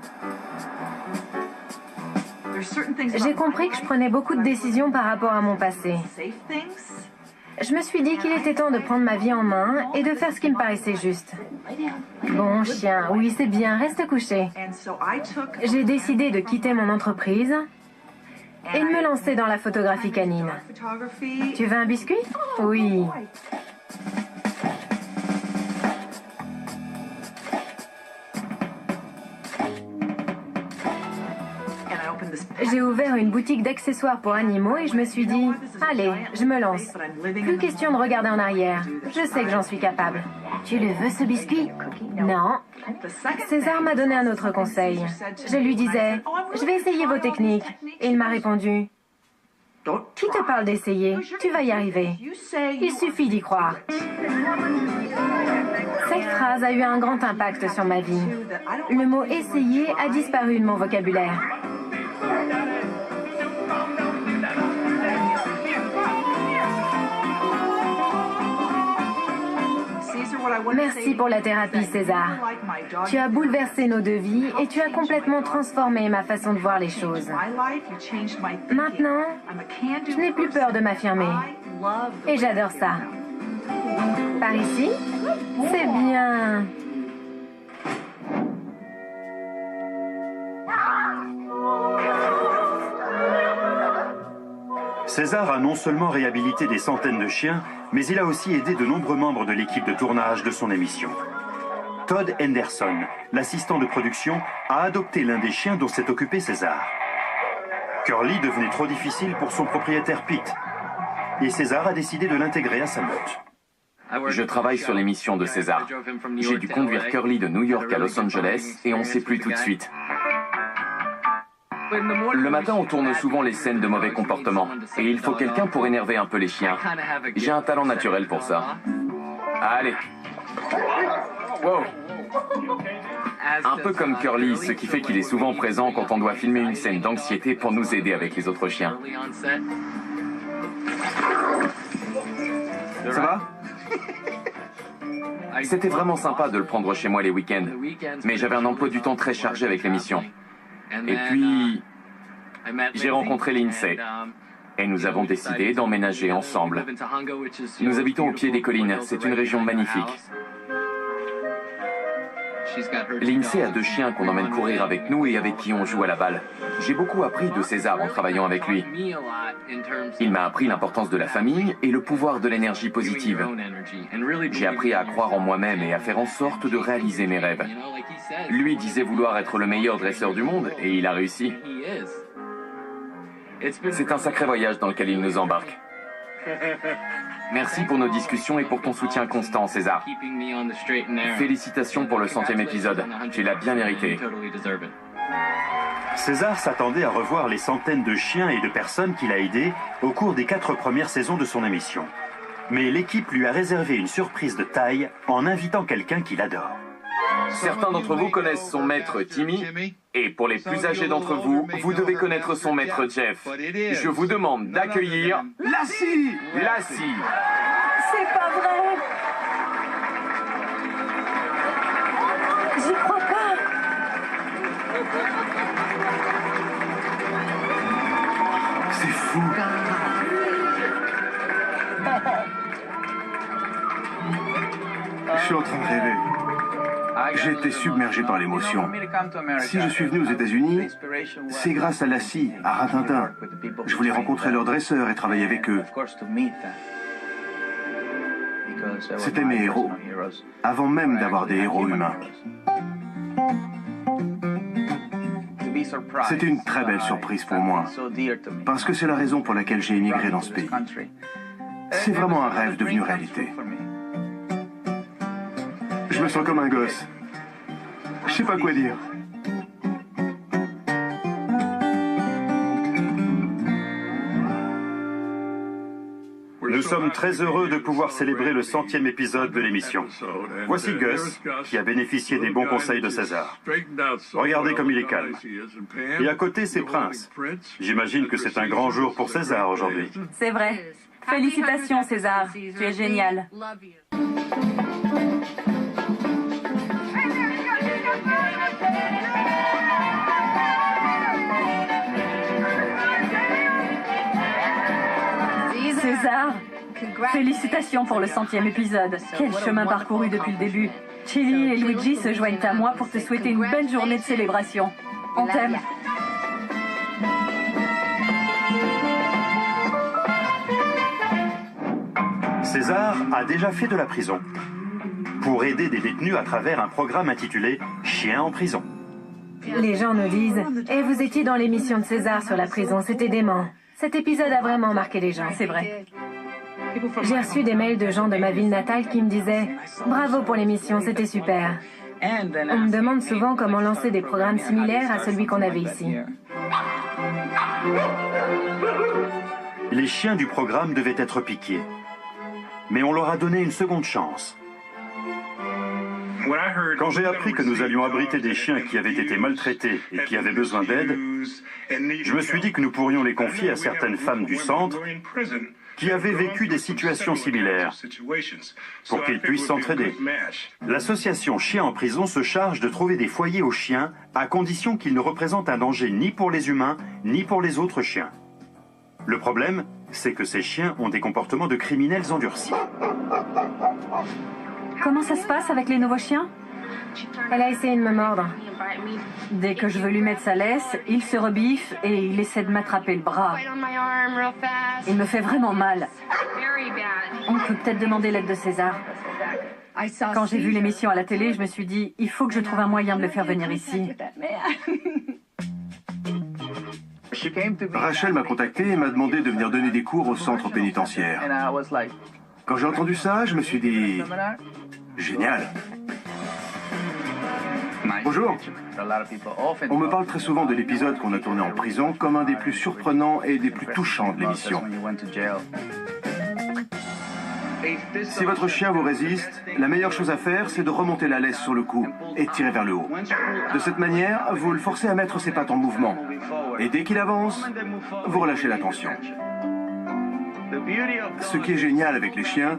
J'ai compris que je prenais beaucoup de décisions par rapport à mon passé. Je me suis dit qu'il était temps de prendre ma vie en main et de faire ce qui me paraissait juste. Bon, chien, oui, c'est bien, reste couché. J'ai décidé de quitter mon entreprise et de me lancer dans la photographie canine. Tu veux un biscuit? Oui. J'ai ouvert une boutique d'accessoires pour animaux et je me suis dit, allez, je me lance. Plus question de regarder en arrière. Je sais que j'en suis capable. Tu le veux, ce biscuit? Non. César m'a donné un autre conseil. Je lui disais, je vais essayer vos techniques. Et il m'a répondu, qui te parle d'essayer? Tu vas y arriver. Il suffit d'y croire. Cette phrase a eu un grand impact sur ma vie. Le mot essayer a disparu de mon vocabulaire. Merci pour la thérapie, César. Tu as bouleversé nos 2 vies et tu as complètement transformé ma façon de voir les choses. Maintenant, je n'ai plus peur de m'affirmer. Et j'adore ça. Par ici? C'est bien.
César a non seulement réhabilité des centaines de chiens, mais il a aussi aidé de nombreux membres de l'équipe de tournage de son émission. Todd Henderson, l'assistant de production, a adopté l'un des chiens dont s'est occupé César. Curly devenait trop difficile pour son propriétaire Pete, et César a décidé de l'intégrer à sa meute.
Je travaille sur l'émission de César. J'ai dû conduire Curly de New York à Los Angeles et on ne sait plus tout de suite. Le matin, on tourne souvent les scènes de mauvais comportement. Et il faut quelqu'un pour énerver un peu les chiens. J'ai un talent naturel pour ça. Allez. Wow. Un peu comme Curly, ce qui fait qu'il est souvent présent quand on doit filmer une scène d'anxiété pour nous aider avec les autres chiens.
Ça va?
C'était vraiment sympa de le prendre chez moi les week-ends. Mais j'avais un emploi du temps très chargé avec l'émission. Et puis, j'ai rencontré Lindsay. Et nous avons décidé d'emménager ensemble. Nous habitons au pied des collines. C'est une région magnifique. Lindsay a 2 chiens qu'on emmène courir avec nous et avec qui on joue à la balle. J'ai beaucoup appris de César en travaillant avec lui. Il m'a appris l'importance de la famille et le pouvoir de l'énergie positive. J'ai appris à croire en moi-même et à faire en sorte de réaliser mes rêves. Lui disait vouloir être le meilleur dresseur du monde et il a réussi. C'est un sacré voyage dans lequel il nous embarque. Merci pour nos discussions et pour ton soutien constant, César. Félicitations pour le 100e épisode. Tu l'as bien mérité.
César s'attendait à revoir les centaines de chiens et de personnes qu'il a aidés au cours des 4 premières saisons de son émission. Mais l'équipe lui a réservé une surprise de taille en invitant quelqu'un qu'il adore.
Certains d'entre vous connaissent son maître Timmy, et pour les plus âgés d'entre vous, vous devez connaître son maître Jeff. Je vous demande d'accueillir Lassie. Lassie.
C'est pas vrai. J'y crois pas.
C'est fou. Je suis en train de rêver. J'ai été submergé par l'émotion. Si je suis venu aux États-Unis, c'est grâce à Lassie, à Rintintin. Je voulais rencontrer leurs dresseurs et travailler avec eux. C'était mes héros, avant même d'avoir des héros humains. C'était une très belle surprise pour moi, parce que c'est la raison pour laquelle j'ai émigré dans ce pays. C'est vraiment un rêve devenu réalité. Je me sens comme un gosse. Je sais pas quoi dire.
Nous sommes très heureux de pouvoir célébrer le 100e épisode de l'émission. Voici Gus, qui a bénéficié des bons conseils de César. Regardez comme il est calme. Et à côté, c'est Prince. J'imagine que c'est un grand jour pour César aujourd'hui.
C'est vrai. Félicitations, César. Tu es génial. César, félicitations pour le 100e épisode. Quel chemin parcouru depuis le début. Chili et Luigi se joignent à moi pour te souhaiter une belle journée de célébration. On t'aime.
César a déjà fait de la prison pour aider des détenus à travers un programme intitulé « Chien en prison ».
Les gens nous disent « Et vous étiez dans l'émission de César sur la prison, c'était dément. » Cet épisode a vraiment marqué les gens.
C'est vrai.
J'ai reçu des mails de gens de ma ville natale qui me disaient « Bravo pour l'émission, c'était super. » On me demande souvent comment lancer des programmes similaires à celui qu'on avait ici.
Les chiens du programme devaient être piqués. Mais on leur a donné une seconde chance. Quand j'ai appris que nous allions abriter des chiens qui avaient été maltraités et qui avaient besoin d'aide, je me suis dit que nous pourrions les confier à certaines femmes du centre qui avaient vécu des situations similaires pour qu'ils puissent s'entraider. L'association Chiens en prison se charge de trouver des foyers aux chiens à condition qu'ils ne représentent un danger ni pour les humains ni pour les autres chiens. Le problème, c'est que ces chiens ont des comportements de criminels endurcis.
Comment ça se passe avec les nouveaux chiens?
Elle a essayé de me mordre.
Dès que je veux lui mettre sa laisse, il se rebiffe et il essaie de m'attraper le bras. Il me fait vraiment mal. On peut peut-être demander l'aide de César. Quand j'ai vu l'émission à la télé, je me suis dit, il faut que je trouve un moyen de le faire venir ici.
Rachel m'a contacté et m'a demandé de venir donner des cours au centre pénitentiaire. Quand j'ai entendu ça, je me suis dit... Génial. Bonjour. On me parle très souvent de l'épisode qu'on a tourné en prison comme un des plus surprenants et des plus touchants de l'émission. Si votre chien vous résiste, la meilleure chose à faire, c'est de remonter la laisse sur le cou et de tirer vers le haut. De cette manière, vous le forcez à mettre ses pattes en mouvement. Et dès qu'il avance, vous relâchez la tension. Ce qui est génial avec les chiens,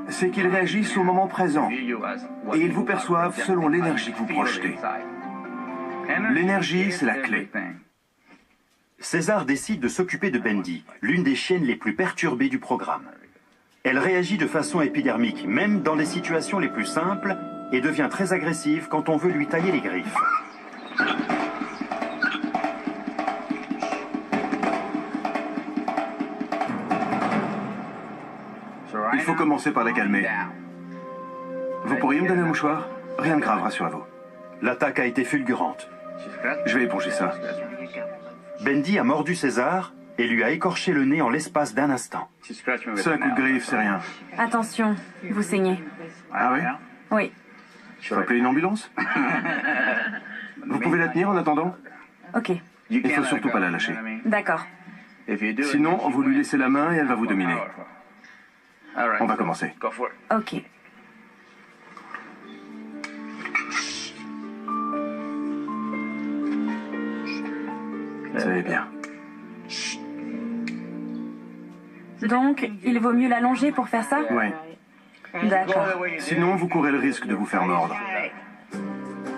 c'est qu'ils réagissent au moment présent et ils vous perçoivent selon l'énergie que vous projetez. L'énergie, c'est la clé.
César décide de s'occuper de Bendy, l'une des chiennes les plus perturbées du programme. Elle réagit de façon épidermique, même dans les situations les plus simples, et devient très agressive quand on veut lui tailler les griffes.
Il faut commencer par la calmer. Vous pourriez me donner un mouchoir? Rien de grave, rassurez-vous.
L'attaque a été fulgurante.
Je vais éponger ça.
Bendy a mordu César et lui a écorché le nez en l'espace d'un instant.
C'est un coup de griffe, c'est rien.
Attention, vous saignez.
Ah oui?
Oui.
Je peux appeler une ambulance? Vous pouvez la tenir en attendant?
Ok.
Il faut surtout pas la lâcher.
D'accord.
Sinon, vous lui laissez la main et elle va vous dominer. On va commencer.
Ok.
C'est bien.
Donc, il vaut mieux l'allonger pour faire ça?
Oui.
D'accord.
Sinon, vous courez le risque de vous faire mordre.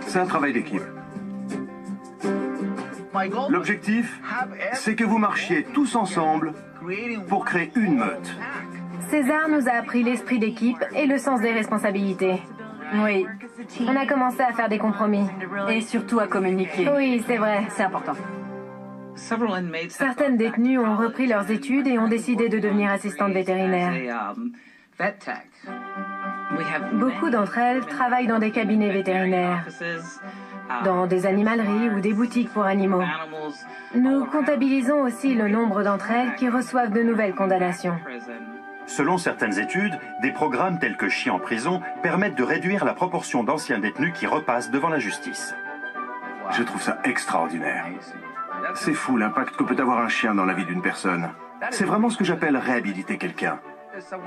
C'est un travail d'équipe. L'objectif, c'est que vous marchiez tous ensemble pour créer une meute.
César nous a appris l'esprit d'équipe et le sens des responsabilités.
Oui.
On a commencé à faire des compromis.
Et surtout à communiquer.
Oui, c'est vrai.
C'est important.
Certaines détenues ont repris leurs études et ont décidé de devenir assistantes vétérinaires. Beaucoup d'entre elles travaillent dans des cabinets vétérinaires, dans des animaleries ou des boutiques pour animaux. Nous comptabilisons aussi le nombre d'entre elles qui reçoivent de nouvelles condamnations.
Selon certaines études, des programmes tels que Chiens en prison permettent de réduire la proportion d'anciens détenus qui repassent devant la justice.
Je trouve ça extraordinaire. C'est fou l'impact que peut avoir un chien dans la vie d'une personne. C'est vraiment ce que j'appelle réhabiliter quelqu'un.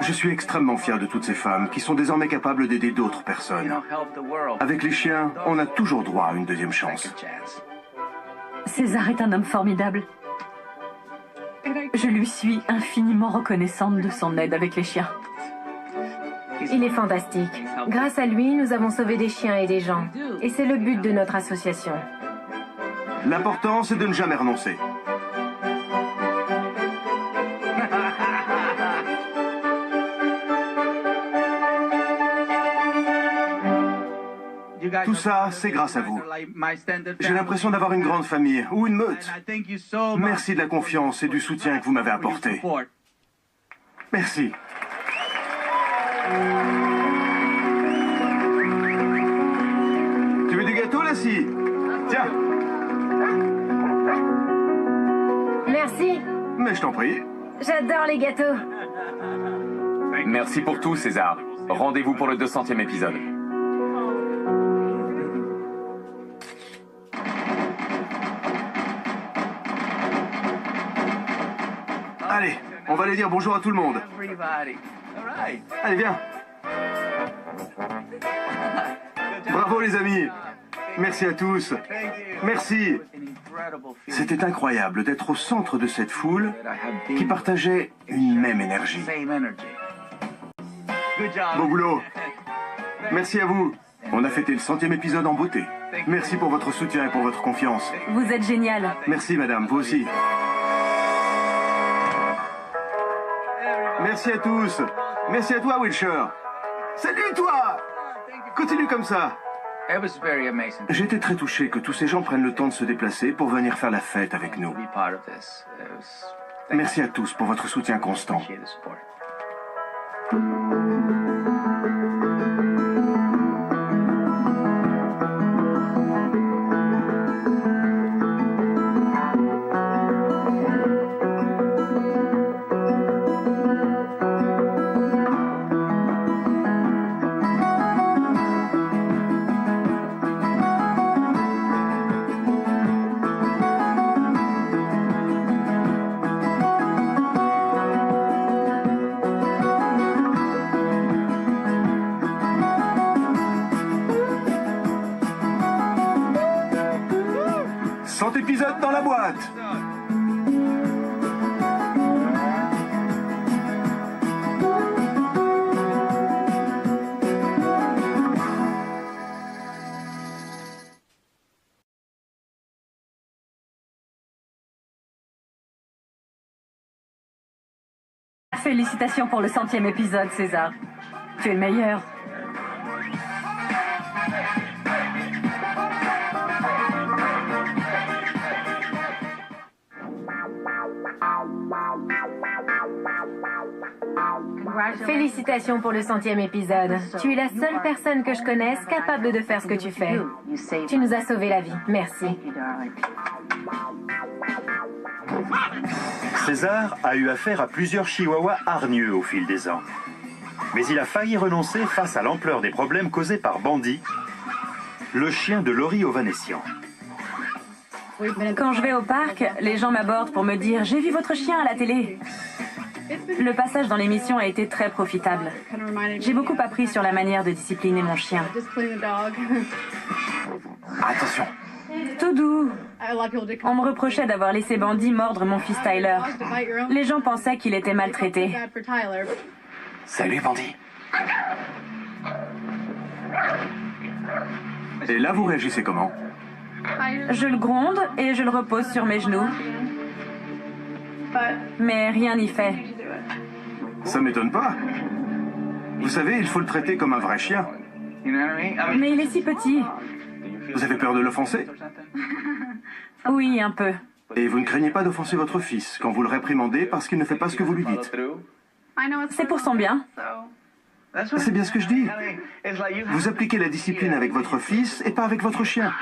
Je suis extrêmement fier de toutes ces femmes qui sont désormais capables d'aider d'autres personnes. Avec les chiens, on a toujours droit à une deuxième chance.
César est un homme formidable. Je lui suis infiniment reconnaissante de son aide avec les chiens.
Il est fantastique. Grâce à lui, nous avons sauvé des chiens et des gens. Et c'est le but de notre association.
L'important, c'est de ne jamais renoncer. Tout ça, c'est grâce à vous. J'ai l'impression d'avoir une grande famille, ou une meute. Merci de la confiance et du soutien que vous m'avez apporté. Merci. Tu veux du gâteau, Lassie? Tiens.
Merci.
Mais je t'en prie.
J'adore les gâteaux.
Merci pour tout, César. Rendez-vous pour le 200e épisode.
Allez, on va aller dire bonjour à tout le monde. Allez, viens. Bravo les amis. Merci à tous. Merci. C'était incroyable d'être au centre de cette foule qui partageait une même énergie. Bon boulot. Merci à vous. On a fêté le 100e épisode en beauté. Merci pour votre soutien et pour votre confiance.
Vous êtes génial.
Merci madame, vous aussi. Merci à tous. Merci à toi, Wilshire. Salut, toi. Continue comme ça. J'ai été très touché que tous ces gens prennent le temps de se déplacer pour venir faire la fête avec nous. Merci à tous pour votre soutien constant. Épisode dans la boîte.
Félicitations pour le 100e épisode, César. Tu es le meilleur.
Félicitations pour le 100e épisode. Tu es la seule personne que je connaisse capable de faire ce que tu fais. Tu nous as sauvé la vie. Merci.
César a eu affaire à plusieurs chihuahuas hargneux au fil des ans. Mais il a failli renoncer face à l'ampleur des problèmes causés par Bandy, le chien de Laurie Ovanessian.
Quand je vais au parc, les gens m'abordent pour me dire « J'ai vu votre chien à la télé ». Le passage dans l'émission a été très profitable. J'ai beaucoup appris sur la manière de discipliner mon chien.
Attention.
Tout doux. On me reprochait d'avoir laissé Bandy mordre mon fils Tyler. Les gens pensaient qu'il était maltraité.
Salut, Bandy.
Et là, vous réagissez comment?
Je le gronde et je le repose sur mes genoux. Mais rien n'y fait.
Ça m'étonne pas. Vous savez, il faut le traiter comme un vrai chien.
Mais il est si petit.
Vous avez peur de l'offenser?
Oui, un peu.
Et vous ne craignez pas d'offenser votre fils quand vous le réprimandez parce qu'il ne fait pas ce que vous lui dites?
C'est pour son bien.
C'est bien ce que je dis. Vous appliquez la discipline avec votre fils et pas avec votre chien.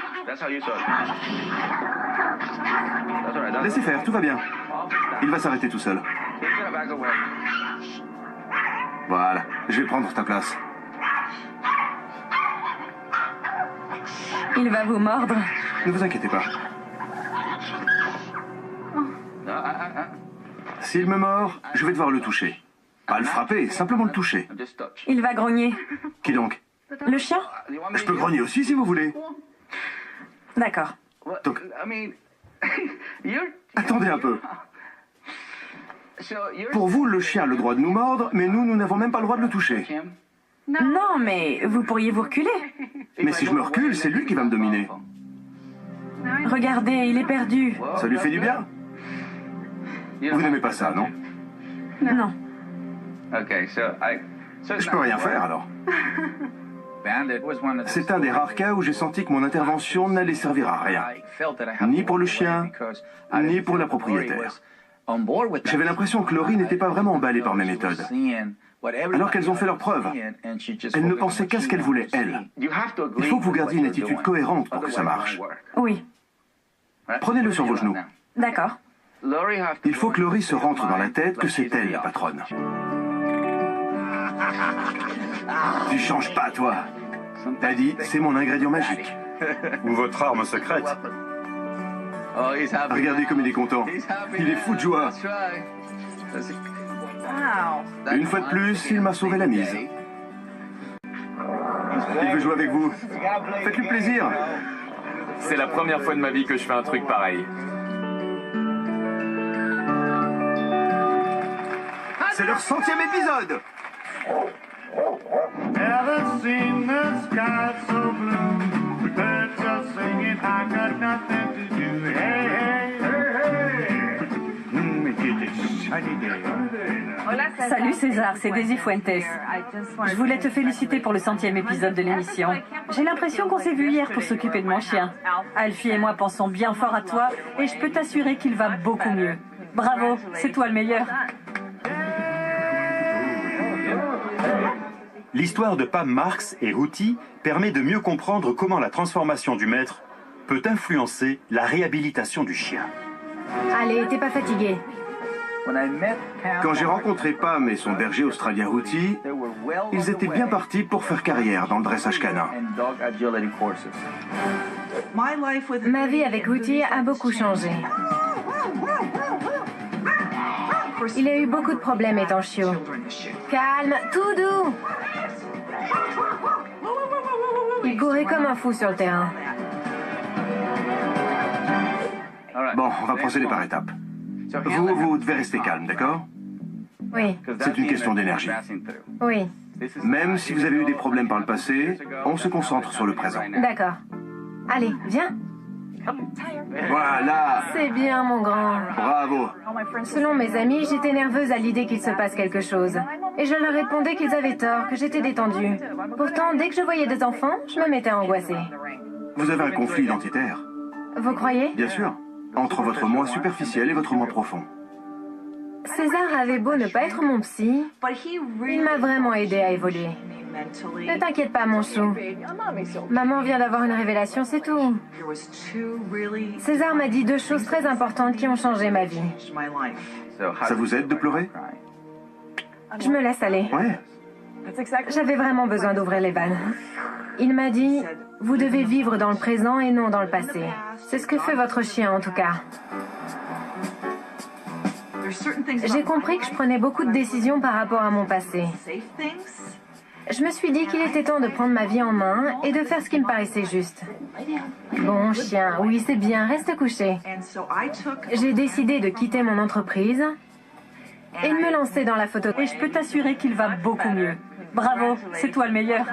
Laissez faire, tout va bien. Il va s'arrêter tout seul. Voilà, je vais prendre ta place.
Il va vous mordre.
Ne vous inquiétez pas. S'il me mord, je vais devoir le toucher. Pas le frapper, simplement le toucher.
Il va grogner.
Qui donc?
Le chien?
Je peux grogner aussi si vous voulez.
D'accord.
Donc, attendez un peu. Pour vous, le chien a le droit de nous mordre, mais nous n'avons même pas le droit de le toucher.
Non, mais vous pourriez vous reculer.
Mais si je me recule, c'est lui qui va me dominer.
Regardez, il est perdu.
Ça lui fait du bien? Vous n'aimez pas ça, non?
Non.
Je peux rien faire alors. C'est un des rares cas où j'ai senti que mon intervention n'allait servir à rien. Ni pour le chien, ni pour la propriétaire. J'avais l'impression que Laurie n'était pas vraiment emballée par mes méthodes. Alors qu'elles ont fait leurs preuves. Elle ne pensait qu'à ce qu'elle voulait, elle. Il faut que vous gardiez une attitude cohérente pour que ça marche.
Oui.
Prenez-le sur vos genoux.
D'accord.
Il faut que Laurie se rentre dans la tête que c'est elle la patronne. Tu changes pas, toi. T'as dit, c'est mon ingrédient magique.
Ou votre arme secrète.
Regardez comme il est content. Il est fou de joie. Une fois de plus, il m'a sauvé la mise. Il veut jouer avec vous. Faites-lui plaisir.
C'est la première fois de ma vie que je fais un truc pareil.
C'est leur 100e épisode.
Ever seen the sky so blue? The birds are singing, I got nothing to do. Hey, hey, hey, hey. It is a sunny day.
Salut César, c'est Daisy Fuentes. Je voulais te féliciter pour le 100e épisode de l'émission. J'ai l'impression qu'on s'est vu hier pour s'occuper de mon chien. Alfie et moi pensons bien fort à toi et je peux t'assurer qu'il va beaucoup mieux. Bravo, c'est toi le meilleur.
L'histoire de Pam Marks et Hootie permet de mieux comprendre comment la transformation du maître peut influencer la réhabilitation du chien.
Allez, t'es pas fatigué.
Quand j'ai rencontré Pam et son berger australien Hootie, ils étaient bien partis pour faire carrière dans le dressage canin.
Ma vie avec Hootie a beaucoup changé. Il a eu beaucoup de problèmes étant chiot. Calme, tout doux. Il courait comme un fou sur le terrain.
Bon, on va procéder par étapes. Vous devez rester calme, d'accord?
Oui,
C'est une question d'énergie.
oui,
Même si vous avez eu des problèmes par le passé, on se concentre sur le présent.
d'accord. Allez, viens.
Voilà.
C'est bien, mon grand.
Bravo.
Selon mes amis, j'étais nerveuse à l'idée qu'il se passe quelque chose. Et je leur répondais qu'ils avaient tort, que j'étais détendue. Pourtant, dès que je voyais des enfants, je me mettais angoissée.
Vous avez un conflit identitaire.
Vous croyez?
Bien sûr. Entre votre moi superficiel et votre moi profond.
César avait beau ne pas être mon psy, il m'a vraiment aidé à évoluer. Ne t'inquiète pas, mon chou. Maman vient d'avoir une révélation, c'est tout. César m'a dit 2 choses très importantes qui ont changé ma vie.
Ça vous aide de pleurer?
Je me laisse aller.
Ouais.
J'avais vraiment besoin d'ouvrir les vannes. Il m'a dit, vous devez vivre dans le présent et non dans le passé. C'est ce que fait votre chien en tout cas. J'ai compris que je prenais beaucoup de décisions par rapport à mon passé. Je me suis dit qu'il était temps de prendre ma vie en main et de faire ce qui me paraissait juste. Bon chien, oui c'est bien, reste couché. J'ai décidé de quitter mon entreprise et de me lancer dans la photo.
Et je peux t'assurer qu'il va beaucoup mieux. Bravo, c'est toi le meilleur.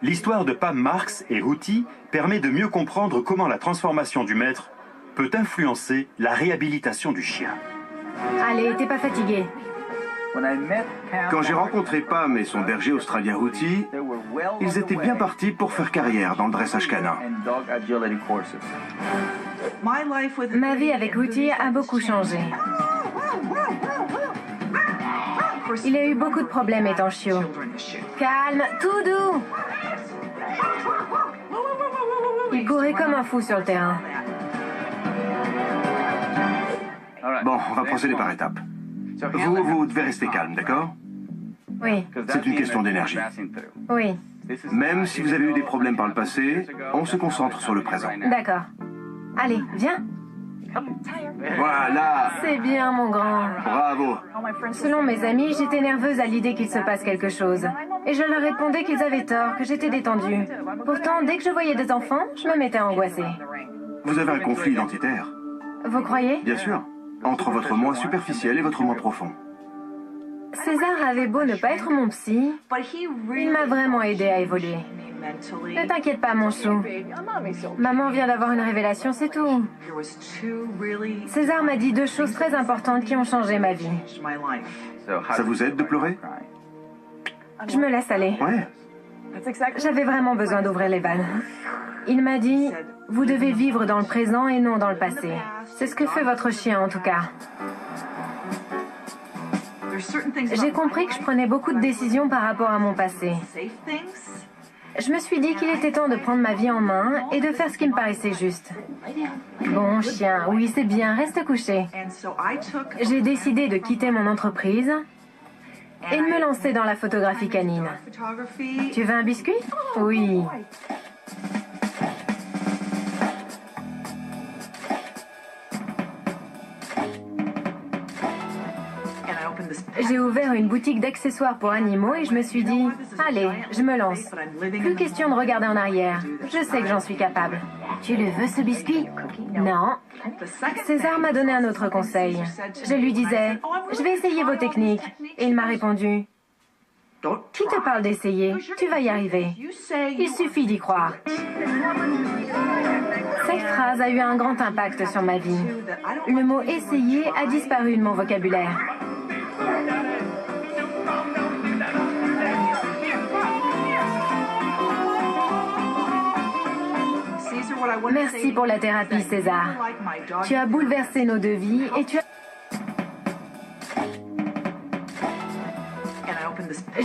L'histoire de Pam Marks et Ruti permet de mieux comprendre comment la transformation du maître peut influencer la réhabilitation du chien.
Allez, t'es pas fatigué?
Quand j'ai rencontré Pam et son berger australien Ruti, ils étaient bien partis pour faire carrière dans le dressage canin.
Ma vie avec Ruti a beaucoup changé. Il a eu beaucoup de problèmes étant chiot. Calme, tout doux. Il courait comme un fou sur le terrain.
Bon, on va procéder par étapes. Vous devez rester calme, d'accord?
Oui,
C'est une question d'énergie.
oui,
Même si vous avez eu des problèmes par le passé, on se concentre sur le présent.
d'accord. Allez, viens.
Voilà!
C'est bien, mon grand.
Bravo!
Selon mes amis, j'étais nerveuse à l'idée qu'il se passe quelque chose. Et je leur répondais qu'ils avaient tort, que j'étais détendue. Pourtant, dès que je voyais des enfants, je me mettais angoissée.
Vous avez un conflit identitaire.
Vous croyez?
Bien sûr. Entre votre moi superficiel et votre moi profond.
César avait beau ne pas être mon psy, il m'a vraiment aidé à évoluer. Ne t'inquiète pas, mon chou. Maman vient d'avoir une révélation, c'est tout. César m'a dit 2 choses très importantes qui ont changé ma vie.
Ça vous aide de pleurer?
Je me laisse aller.
Ouais.
J'avais vraiment besoin d'ouvrir les vannes. Il m'a dit, vous devez vivre dans le présent et non dans le passé. C'est ce que fait votre chien en tout cas. J'ai compris que je prenais beaucoup de décisions par rapport à mon passé. Je me suis dit qu'il était temps de prendre ma vie en main et de faire ce qui me paraissait juste. Bon chien, oui c'est bien, reste couché. J'ai décidé de quitter mon entreprise et de me lancer dans la photographie canine. Tu veux un biscuit? Oui. J'ai ouvert une boutique d'accessoires pour animaux et je me suis dit, allez, je me lance. Plus question de regarder en arrière. Je sais que j'en suis capable. Tu le veux ce biscuit? Non. César m'a donné un autre conseil. Je lui disais, je vais essayer vos techniques. Et il m'a répondu, qui te parle d'essayer? Tu vas y arriver. Il suffit d'y croire. Cette phrase a eu un grand impact sur ma vie. Le mot essayer a disparu de mon vocabulaire. Merci pour la thérapie, César. Tu as bouleversé nos 2 vies et tu as...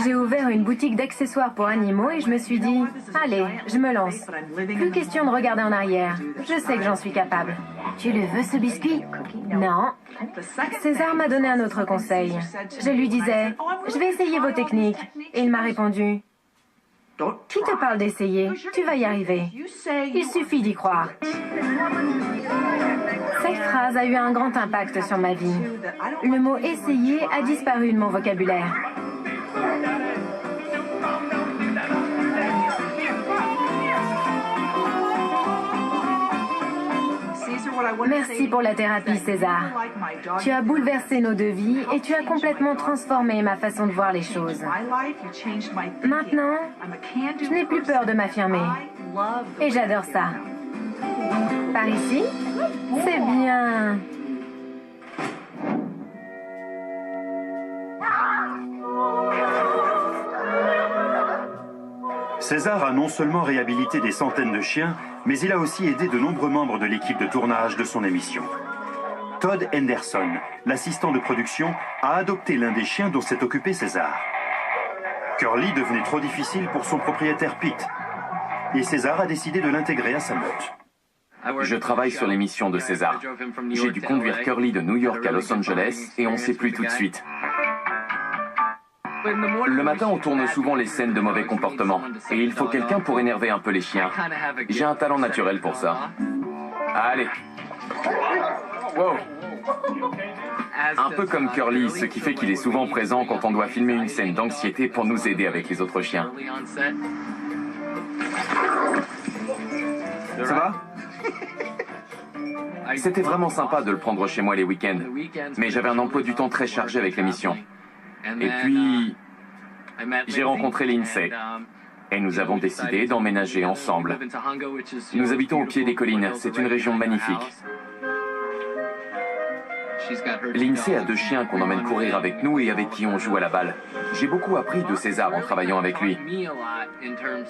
J'ai ouvert une boutique d'accessoires pour animaux et je me suis dit, allez, je me lance. Plus question de regarder en arrière. Je sais que j'en suis capable. Tu le veux ce biscuit? Non. César m'a donné un autre conseil. Je lui disais, je vais essayer vos techniques. Et il m'a répondu, qui te parle d'essayer? Tu vas y arriver. Il suffit d'y croire. Cette phrase a eu un grand impact sur ma vie. Le mot essayer a disparu de mon vocabulaire. Merci pour la thérapie, César. Tu as bouleversé nos 2 vies et tu as complètement transformé ma façon de voir les choses. Maintenant, je n'ai plus peur de m'affirmer. Et j'adore ça. Par ici? C'est bien.
César a non seulement réhabilité des centaines de chiens, mais il a aussi aidé de nombreux membres de l'équipe de tournage de son émission. Todd Henderson, l'assistant de production, a adopté l'un des chiens dont s'est occupé César. Curly devenait trop difficile pour son propriétaire Pete, et César a décidé de l'intégrer à sa meute.
Je travaille sur l'émission de César. J'ai dû conduire Curly de New York à Los Angeles et on ne sait plus tout de suite. Le matin, on tourne souvent les scènes de mauvais comportement et il faut quelqu'un pour énerver un peu les chiens. J'ai un talent naturel pour ça. Allez. Wow. Un peu comme Curly, ce qui fait qu'il est souvent présent quand on doit filmer une scène d'anxiété pour nous aider avec les autres chiens.
Ça va?
C'était vraiment sympa de le prendre chez moi les week-ends, mais j'avais un emploi du temps très chargé avec l'émission. Et puis, j'ai rencontré Lindsay, et nous avons décidé d'emménager ensemble. Nous habitons au pied des collines, c'est une région magnifique. Lindsay a 2 chiens qu'on emmène courir avec nous et avec qui on joue à la balle. J'ai beaucoup appris de César en travaillant avec lui.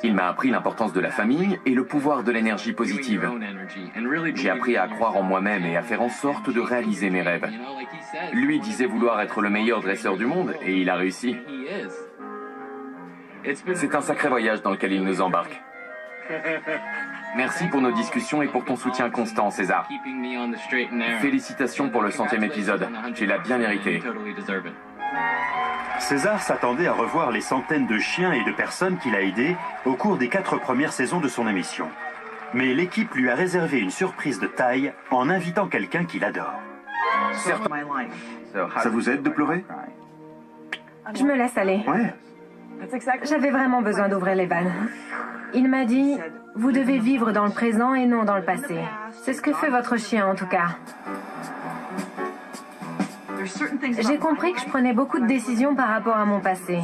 Il m'a appris l'importance de la famille et le pouvoir de l'énergie positive. J'ai appris à croire en moi-même et à faire en sorte de réaliser mes rêves. Lui disait vouloir être le meilleur dresseur du monde et il a réussi. C'est un sacré voyage dans lequel il nous embarque. Merci pour nos discussions et pour ton soutien constant, César. Félicitations pour le 100e épisode. Tu l'as bien mérité.
César s'attendait à revoir les centaines de chiens et de personnes qu'il a aidés au cours des 4 premières saisons de son émission. Mais l'équipe lui a réservé une surprise de taille en invitant quelqu'un qu'il adore.
Ça vous aide de pleurer?
Je me laisse aller.
Ouais.
J'avais vraiment besoin d'ouvrir les vannes. Il m'a dit, vous devez vivre dans le présent et non dans le passé. C'est ce que fait votre chien en tout cas. J'ai compris que je prenais beaucoup de décisions par rapport à mon passé.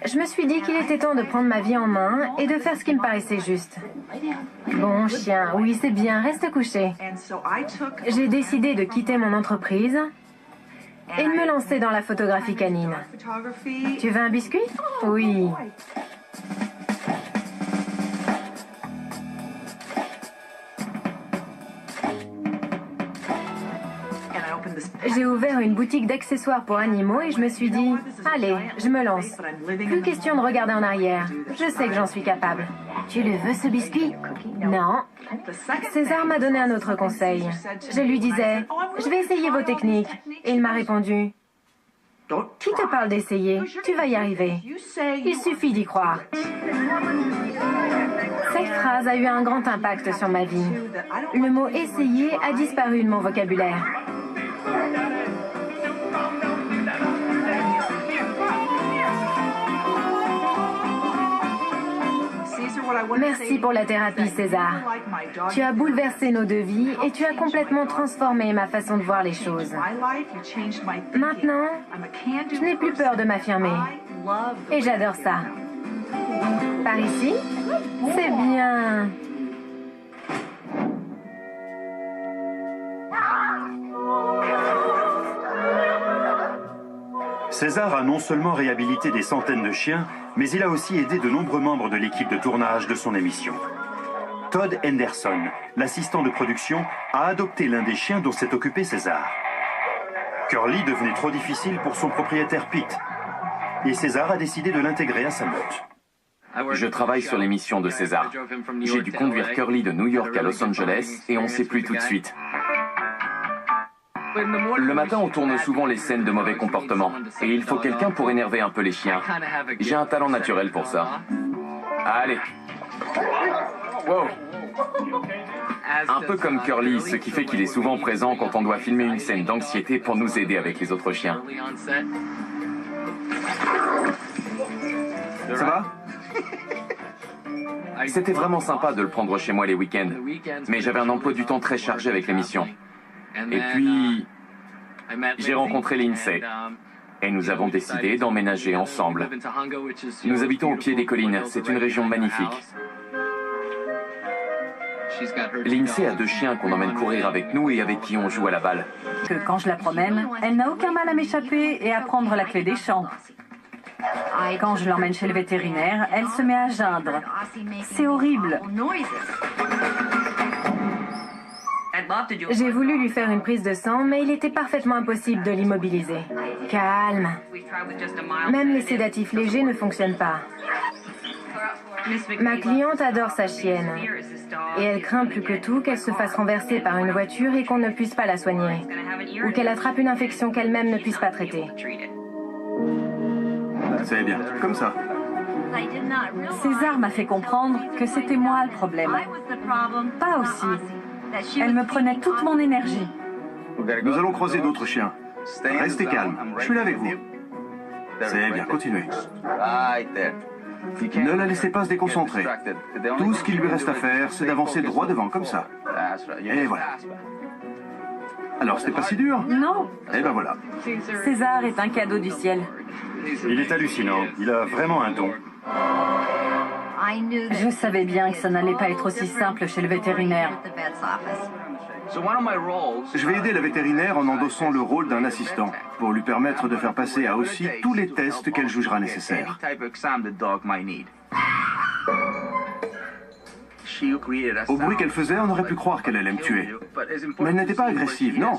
Je me suis dit qu'il était temps de prendre ma vie en main et de faire ce qui me paraissait juste. Bon chien, oui c'est bien, reste couché. J'ai décidé de quitter mon entreprise et de me lancer dans la photographie canine. Tu veux un biscuit? Oui. J'ai ouvert une boutique d'accessoires pour animaux et je me suis dit, allez, je me lance. Plus question de regarder en arrière. Je sais que j'en suis capable. Tu le veux ce biscuit? Non. César m'a donné un autre conseil. Je lui disais, je vais essayer vos techniques. Et il m'a répondu, qui te parle d'essayer? Tu vas y arriver. Il suffit d'y croire. Cette phrase a eu un grand impact sur ma vie. Le mot essayer a disparu de mon vocabulaire. Merci pour la thérapie, César. Tu as bouleversé nos 2 vies et tu as complètement transformé ma façon de voir les choses. Maintenant, je n'ai plus peur de m'affirmer. Et j'adore ça. Par ici? C'est bien.
César a non seulement réhabilité des centaines de chiens, mais il a aussi aidé de nombreux membres de l'équipe de tournage de son émission. Todd Henderson, l'assistant de production, a adopté l'un des chiens dont s'est occupé César. Curly devenait trop difficile pour son propriétaire Pete, et César a décidé de l'intégrer à sa meute.
Je travaille sur l'émission de César. J'ai dû conduire Curly de New York à Los Angeles et on ne sait plus tout de suite. Le matin, on tourne souvent les scènes de mauvais comportement et il faut quelqu'un pour énerver un peu les chiens. J'ai un talent naturel pour ça. Allez. Wow. Un peu comme Curly, ce qui fait qu'il est souvent présent quand on doit filmer une scène d'anxiété pour nous aider avec les autres chiens.
Ça va?
C'était vraiment sympa de le prendre chez moi les week-ends, mais j'avais un emploi du temps très chargé avec l'émission. Et puis, j'ai rencontré Lindsay, et nous avons décidé d'emménager ensemble. Nous habitons au pied des collines, c'est une région magnifique. Lindsay a 2 chiens qu'on emmène courir avec nous et avec qui on joue à la balle.
Que quand je la promène, elle n'a aucun mal à m'échapper et à prendre la clé des champs. Quand je l'emmène chez le vétérinaire, elle se met à geindre. C'est horrible.
J'ai voulu lui faire une prise de sang, mais il était parfaitement impossible de l'immobiliser. Calme. Même les sédatifs légers ne fonctionnent pas. Ma cliente adore sa chienne. Et elle craint plus que tout qu'elle se fasse renverser par une voiture et qu'on ne puisse pas la soigner. Ou qu'elle attrape une infection qu'elle-même ne puisse pas traiter.
C'est bien, comme ça.
César m'a fait comprendre que c'était moi le problème. Pas aussi. Elle me prenait toute mon énergie.
Nous allons croiser d'autres chiens. Restez calme, je suis là avec vous. C'est bien, continuez. Ne la laissez pas se déconcentrer. Tout ce qu'il lui reste à faire, c'est d'avancer droit devant, comme ça. Et voilà. Alors, c'était pas si dur?
Non.
Et ben voilà.
César est un cadeau du ciel.
Il est hallucinant. Il a vraiment un don.
Je savais bien que ça n'allait pas être aussi simple chez le vétérinaire.
Je vais aider la vétérinaire en endossant le rôle d'un assistant, pour lui permettre de faire passer à aussi tous les tests qu'elle jugera nécessaires. Au bruit qu'elle faisait, on aurait pu croire qu'elle allait me tuer. Mais elle n'était pas agressive, non.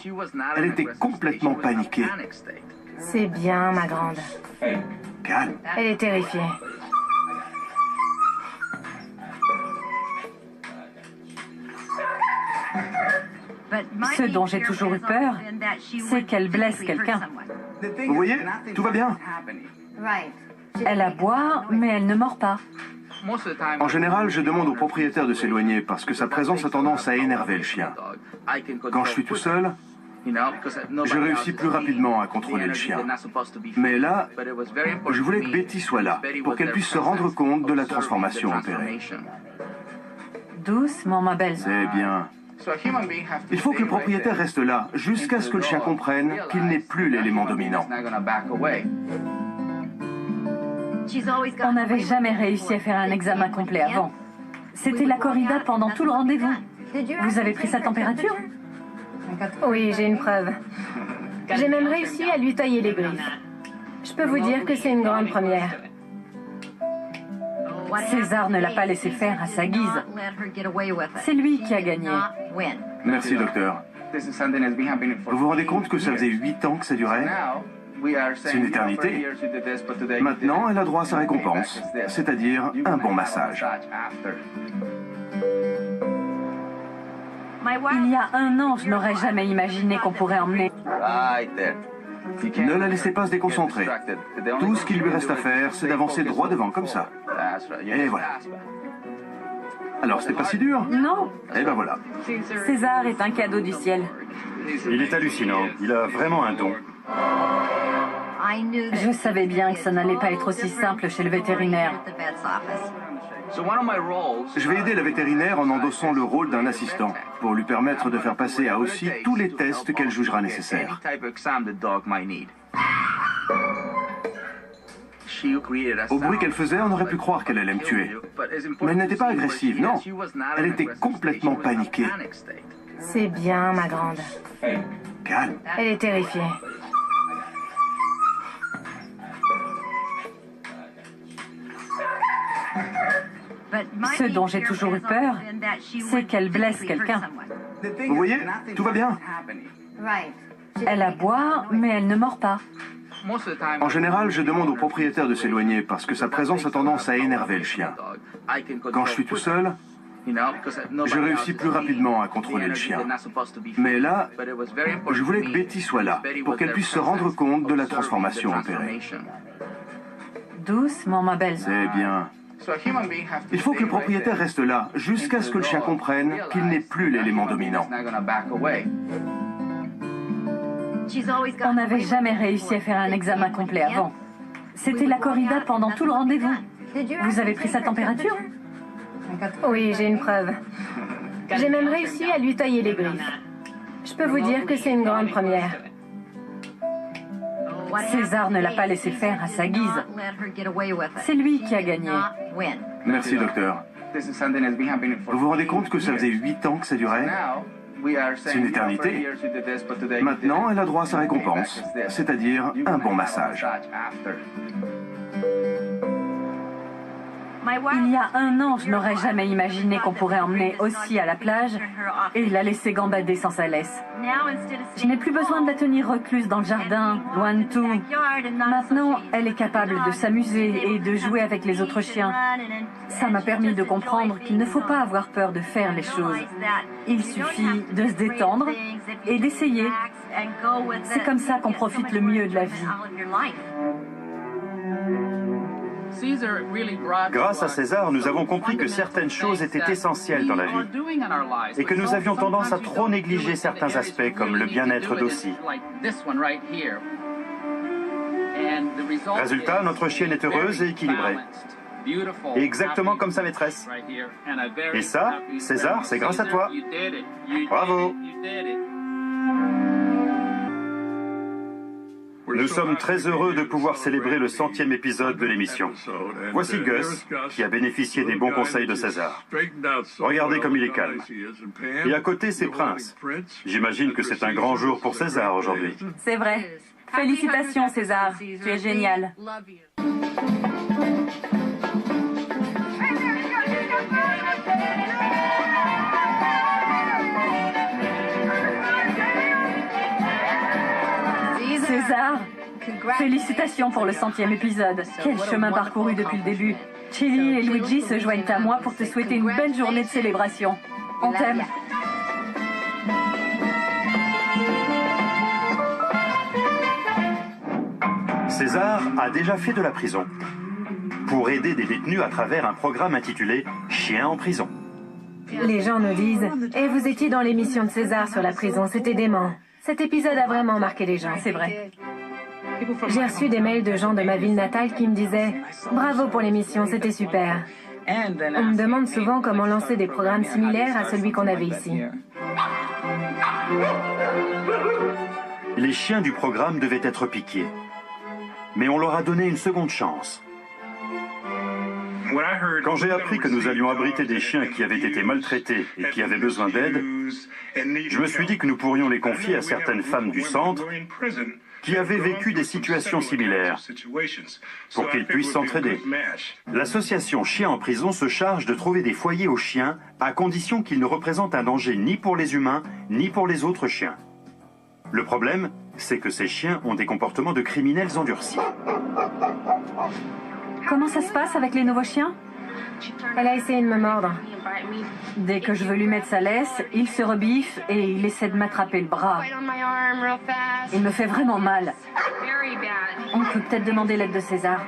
Elle était complètement paniquée.
C'est bien, ma grande.
Calme.
Elle est terrifiée.
Ce dont j'ai toujours eu peur, c'est qu'elle blesse quelqu'un.
Vous voyez, tout va bien.
Elle aboie, mais elle ne mord pas.
En général, je demande au propriétaire de s'éloigner parce que sa présence a tendance à énerver le chien. Quand je suis tout seul, je réussis plus rapidement à contrôler le chien. Mais là, je voulais que Betty soit là, pour qu'elle puisse se rendre compte de la transformation opérée.
Doucement, ma belle.
C'est bien. Il faut que le propriétaire reste là, jusqu'à ce que le chien comprenne qu'il n'est plus l'élément dominant.
On n'avait jamais réussi à faire un examen complet avant. C'était la corrida pendant tout le rendez-vous. Vous avez pris sa température?
Oui, j'ai une preuve. J'ai même réussi à lui tailler les griffes. Je peux vous dire que c'est une grande première.
César ne l'a pas laissé faire à sa guise. C'est lui qui a gagné.
Merci, docteur. Vous vous rendez compte que ça faisait 8 ans que ça durait? C'est une éternité. Maintenant, elle a droit à sa récompense, c'est-à-dire un bon massage.
Il y a un an, je n'aurais jamais imaginé qu'on pourrait emmener.
Ne la laissez pas se déconcentrer. Tout ce qu'il lui reste à faire, c'est d'avancer droit devant, comme ça. Et voilà. Alors, c'était pas si dur?
Non.
Et ben voilà.
César est un cadeau du ciel.
Il est hallucinant. Il a vraiment un don.
Je savais bien que ça n'allait pas être aussi simple chez le vétérinaire.
Je vais aider la vétérinaire en endossant le rôle d'un assistant, pour lui permettre de faire passer à aussi tous les tests qu'elle jugera nécessaires. Au bruit qu'elle faisait, on aurait pu croire qu'elle allait me tuer. Mais elle n'était pas agressive, non. Elle était complètement paniquée.
C'est bien, ma grande.
Calme.
Elle est terrifiée.
Ce dont j'ai toujours eu peur, c'est qu'elle blesse quelqu'un.
Vous voyez, tout va bien.
Elle aboie, mais elle ne mord pas.
En général, je demande au propriétaire de s'éloigner parce que sa présence a tendance à énerver le chien. Quand je suis tout seul, je réussis plus rapidement à contrôler le chien. Mais là, je voulais que Betty soit là, pour qu'elle puisse se rendre compte de la transformation opérée.
Doucement, ma belle.
C'est bien. Il faut que le propriétaire reste là, jusqu'à ce que le chien comprenne qu'il n'est plus l'élément dominant.
On n'avait jamais réussi à faire un examen complet avant. C'était la corrida pendant tout le rendez-vous. Vous avez pris sa température?
Oui, j'ai une preuve. J'ai même réussi à lui tailler les griffes. Je peux vous dire que c'est une grande première.
César ne l'a pas laissé faire à sa guise. C'est lui qui a gagné.
Merci, docteur. Vous vous rendez compte que ça faisait 8 ans que ça durait? C'est une éternité. Maintenant, elle a droit à sa récompense, c'est-à-dire un bon massage.
Il y a un an, je n'aurais jamais imaginé qu'on pourrait emmener Ossie à la plage et la laisser gambader sans sa laisse. Je n'ai plus besoin de la tenir recluse dans le jardin, loin de tout. Maintenant, elle est capable de s'amuser et de jouer avec les autres chiens. Ça m'a permis de comprendre qu'il ne faut pas avoir peur de faire les choses. Il suffit de se détendre et d'essayer. C'est comme ça qu'on profite le mieux de la vie.
Grâce à César, nous avons compris que certaines choses étaient essentielles dans la vie et que nous avions tendance à trop négliger certains aspects comme le bien-être d'Ossie. Résultat, notre chienne est heureuse et équilibrée. Et exactement comme sa maîtresse. Et ça, César, c'est grâce à toi. Bravo. Nous sommes très heureux de pouvoir célébrer le 100e épisode de l'émission. Voici Gus, qui a bénéficié des bons conseils de César. Regardez comme il est calme. Et à côté, c'est Prince. J'imagine que c'est un grand jour pour César aujourd'hui.
C'est vrai. Félicitations, César. Tu es génial. César, félicitations pour le 100e épisode. Quel chemin parcouru depuis le début. Chili et Luigi se joignent à moi pour te souhaiter une belle journée de célébration. On t'aime.
César a déjà fait de la prison pour aider des détenus à travers un programme intitulé « Chien en prison ».
Les gens nous disent « Et vous étiez dans l'émission de César sur la prison, c'était dément. » Cet épisode a vraiment marqué les gens.
C'est vrai.
J'ai reçu des mails de gens de ma ville natale qui me disaient « Bravo pour l'émission, c'était super. » On me demande souvent comment lancer des programmes similaires à celui qu'on avait ici.
Les chiens du programme devaient être piqués. Mais on leur a donné une seconde chance. Quand j'ai appris que nous allions abriter des chiens qui avaient été maltraités et qui avaient besoin d'aide, je me suis dit que nous pourrions les confier à certaines femmes du centre qui avaient vécu des situations similaires pour qu'ils puissent s'entraider. L'association Chiens en prison se charge de trouver des foyers aux chiens à condition qu'ils ne représentent un danger ni pour les humains ni pour les autres chiens. Le problème, c'est que ces chiens ont des comportements de criminels endurcis.
Comment ça se passe avec les nouveaux chiens?
Elle a essayé de me mordre.
Dès que je veux lui mettre sa laisse, il se rebiffe et il essaie de m'attraper le bras. Il me fait vraiment mal. On peut peut-être demander l'aide de César.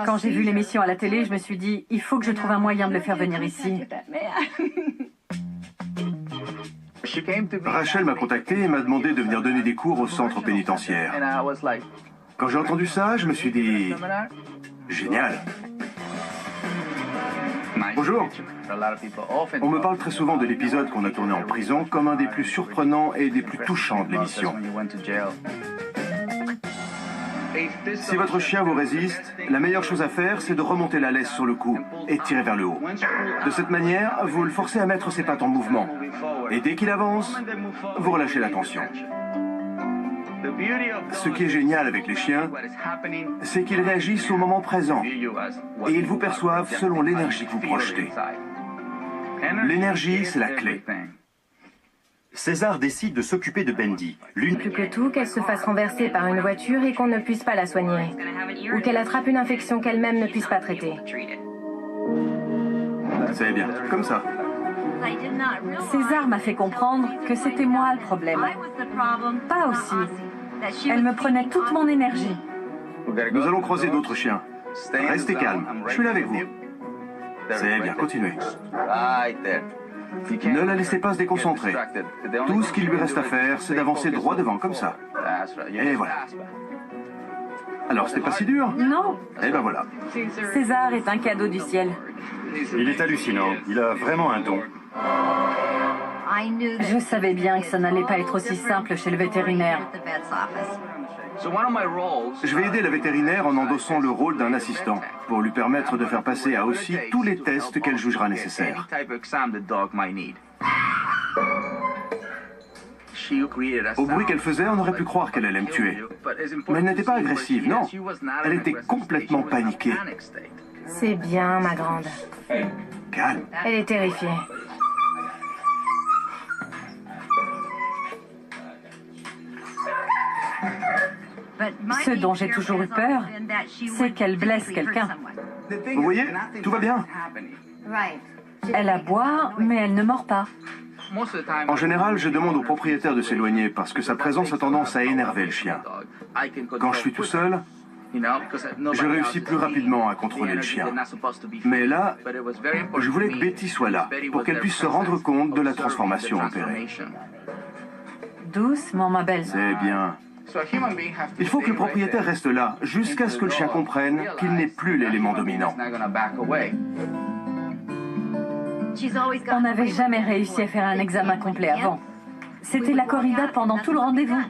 Quand j'ai vu l'émission à la télé, je me suis dit, il faut que je trouve un moyen de le faire venir ici.
Rachel m'a contacté et m'a demandé de venir donner des cours au centre pénitentiaire. Quand j'ai entendu ça, je me suis dit... Génial. Bonjour. On me parle très souvent de l'épisode qu'on a tourné en prison comme un des plus surprenants et des plus touchants de l'émission. Si votre chien vous résiste, la meilleure chose à faire, c'est de remonter la laisse sur le cou et de tirer vers le haut. De cette manière, vous le forcez à mettre ses pattes en mouvement. Et dès qu'il avance, vous relâchez la tension. Ce qui est génial avec les chiens, c'est qu'ils réagissent au moment présent et ils vous perçoivent selon l'énergie que vous projetez. L'énergie, c'est la clé.
César décide de s'occuper de Bendy, l'une...
Plus que tout, qu'elle se fasse renverser par une voiture et qu'on ne puisse pas la soigner. Ou qu'elle attrape une infection qu'elle-même ne puisse pas traiter.
C'est bien, comme ça.
César m'a fait comprendre que c'était moi le problème. Pas aussi. Elle me prenait toute mon énergie.
Nous allons croiser d'autres chiens. Restez calme, je suis là avec vous. C'est bien, continuez. Ne la laissez pas se déconcentrer. Tout ce qu'il lui reste à faire, c'est d'avancer droit devant, comme ça. Et voilà. Alors, c'était pas si dur?
Non.
Et ben voilà.
César est un cadeau du ciel.
Il est hallucinant, il a vraiment un don.
Je savais bien que ça n'allait pas être aussi simple chez le vétérinaire.
Je vais aider la vétérinaire en endossant le rôle d'un assistant, pour lui permettre de faire passer à Ossie tous les tests qu'elle jugera nécessaires. Au bruit qu'elle faisait, on aurait pu croire qu'elle allait me tuer. Mais elle n'était pas agressive, non. Elle était complètement paniquée.
C'est bien, ma grande.
Calme.
Elle est terrifiée.
Ce dont j'ai toujours eu peur, c'est qu'elle blesse quelqu'un.
Vous voyez, tout va bien.
Elle aboie, mais elle ne mord pas.
En général, je demande au propriétaire de s'éloigner parce que sa présence a tendance à énerver le chien. Quand je suis tout seul, je réussis plus rapidement à contrôler le chien. Mais là, je voulais que Betty soit là pour qu'elle puisse se rendre compte de la transformation opérée.
Doucement, ma belle.
C'est bien. Il faut que le propriétaire reste là jusqu'à ce que le chien comprenne qu'il n'est plus l'élément dominant.
On n'avait jamais réussi à faire un examen complet avant. C'était la corrida pendant tout le rendez-vous.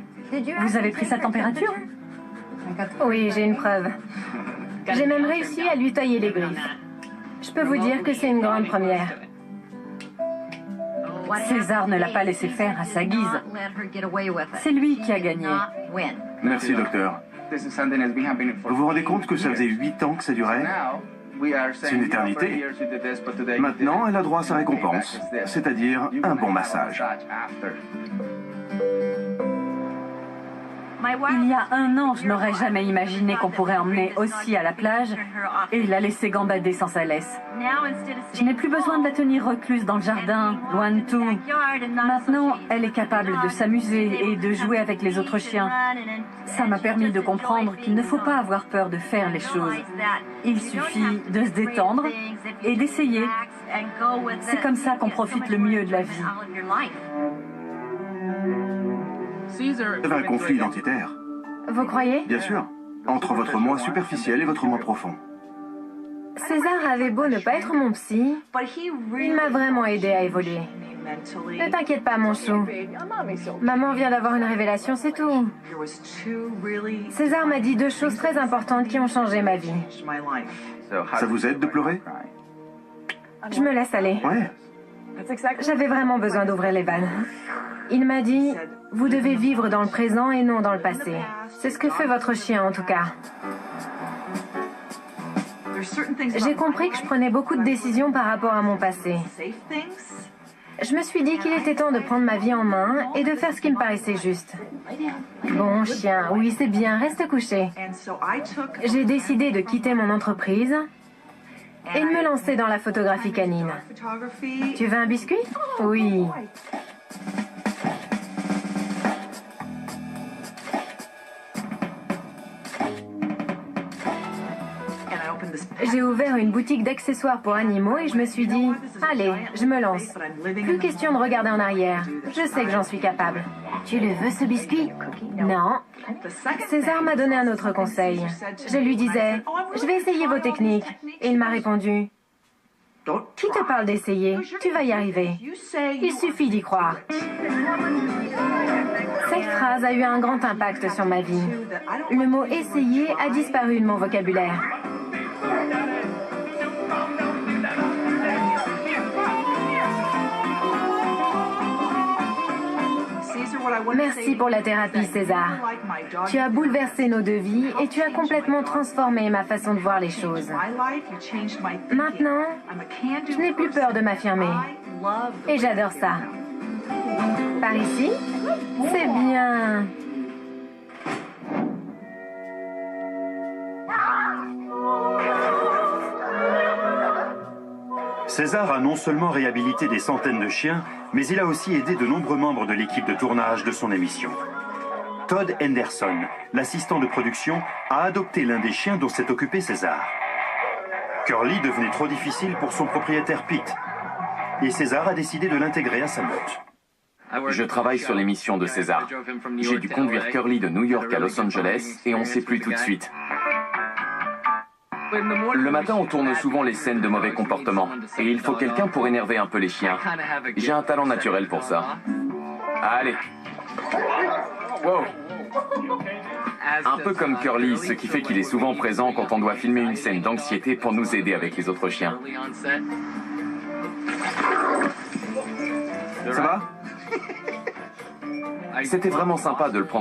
Vous avez pris sa température?
Oui, j'ai une preuve. J'ai même réussi à lui tailler les griffes. Je peux vous dire que c'est une grande première.
César ne l'a pas laissé faire à sa guise. C'est lui qui a gagné.
Merci, docteur. Vous vous rendez compte que ça faisait 8 ans que ça durait? C'est une éternité. Maintenant, elle a droit à sa récompense, c'est-à-dire un bon massage.
Il y a un an, je n'aurais jamais imaginé qu'on pourrait emmener Ossie à la plage et la laisser gambader sans sa laisse. Je n'ai plus besoin de la tenir recluse dans le jardin, loin de tout. Maintenant, elle est capable de s'amuser et de jouer avec les autres chiens. Ça m'a permis de comprendre qu'il ne faut pas avoir peur de faire les choses. Il suffit de se détendre et d'essayer. C'est comme ça qu'on profite le mieux de la vie.
Il y avait un conflit identitaire.
Vous croyez?
Bien sûr. Entre votre moi superficiel et votre moi profond.
César avait beau ne pas être mon psy, il m'a vraiment aidé à évoluer. Ne t'inquiète pas, mon chou. Maman vient d'avoir une révélation, c'est tout. César m'a dit 2 choses très importantes qui ont changé ma vie.
Ça vous aide de pleurer?
Je me laisse aller.
Ouais.
J'avais vraiment besoin d'ouvrir les vannes. Il m'a dit, vous devez vivre dans le présent et non dans le passé. C'est ce que fait votre chien en tout cas. J'ai compris que je prenais beaucoup de décisions par rapport à mon passé. Je me suis dit qu'il était temps de prendre ma vie en main et de faire ce qui me paraissait juste. Bon chien, oui c'est bien, reste couché. J'ai décidé de quitter mon entreprise et de me lancer dans la photographie canine. Tu veux un biscuit? Oui. J'ai ouvert une boutique d'accessoires pour animaux et je me suis dit, allez, je me lance. Plus question de regarder en arrière. Je sais que j'en suis capable. Tu le veux ce biscuit? Non. César m'a donné un autre conseil. Je lui disais, je vais essayer vos techniques. Et il m'a répondu, qui te parle d'essayer? Tu vas y arriver. Il suffit d'y croire. Cette phrase a eu un grand impact sur ma vie. Le mot essayer a disparu de mon vocabulaire. Merci pour la thérapie, César. Tu as bouleversé nos 2 vies et tu as complètement transformé ma façon de voir les choses. Maintenant, je n'ai plus peur de m'affirmer. Et j'adore ça. Par ici? C'est bien.
César a non seulement réhabilité des centaines de chiens, mais il a aussi aidé de nombreux membres de l'équipe de tournage de son émission. Todd Henderson, l'assistant de production, a adopté l'un des chiens dont s'est occupé César. Curly devenait trop difficile pour son propriétaire Pete, et César a décidé de l'intégrer à sa meute.
Je travaille sur l'émission de César. J'ai dû conduire Curly de New York à Los Angeles et on ne sait plus tout de suite. Le matin, on tourne souvent les scènes de mauvais comportement. Et il faut quelqu'un pour énerver un peu les chiens. J'ai un talent naturel pour ça. Allez. Wow. Un peu comme Curly, ce qui fait qu'il est souvent présent quand on doit filmer une scène d'anxiété pour nous aider avec les autres chiens.
Ça va?
C'était vraiment sympa de le prendre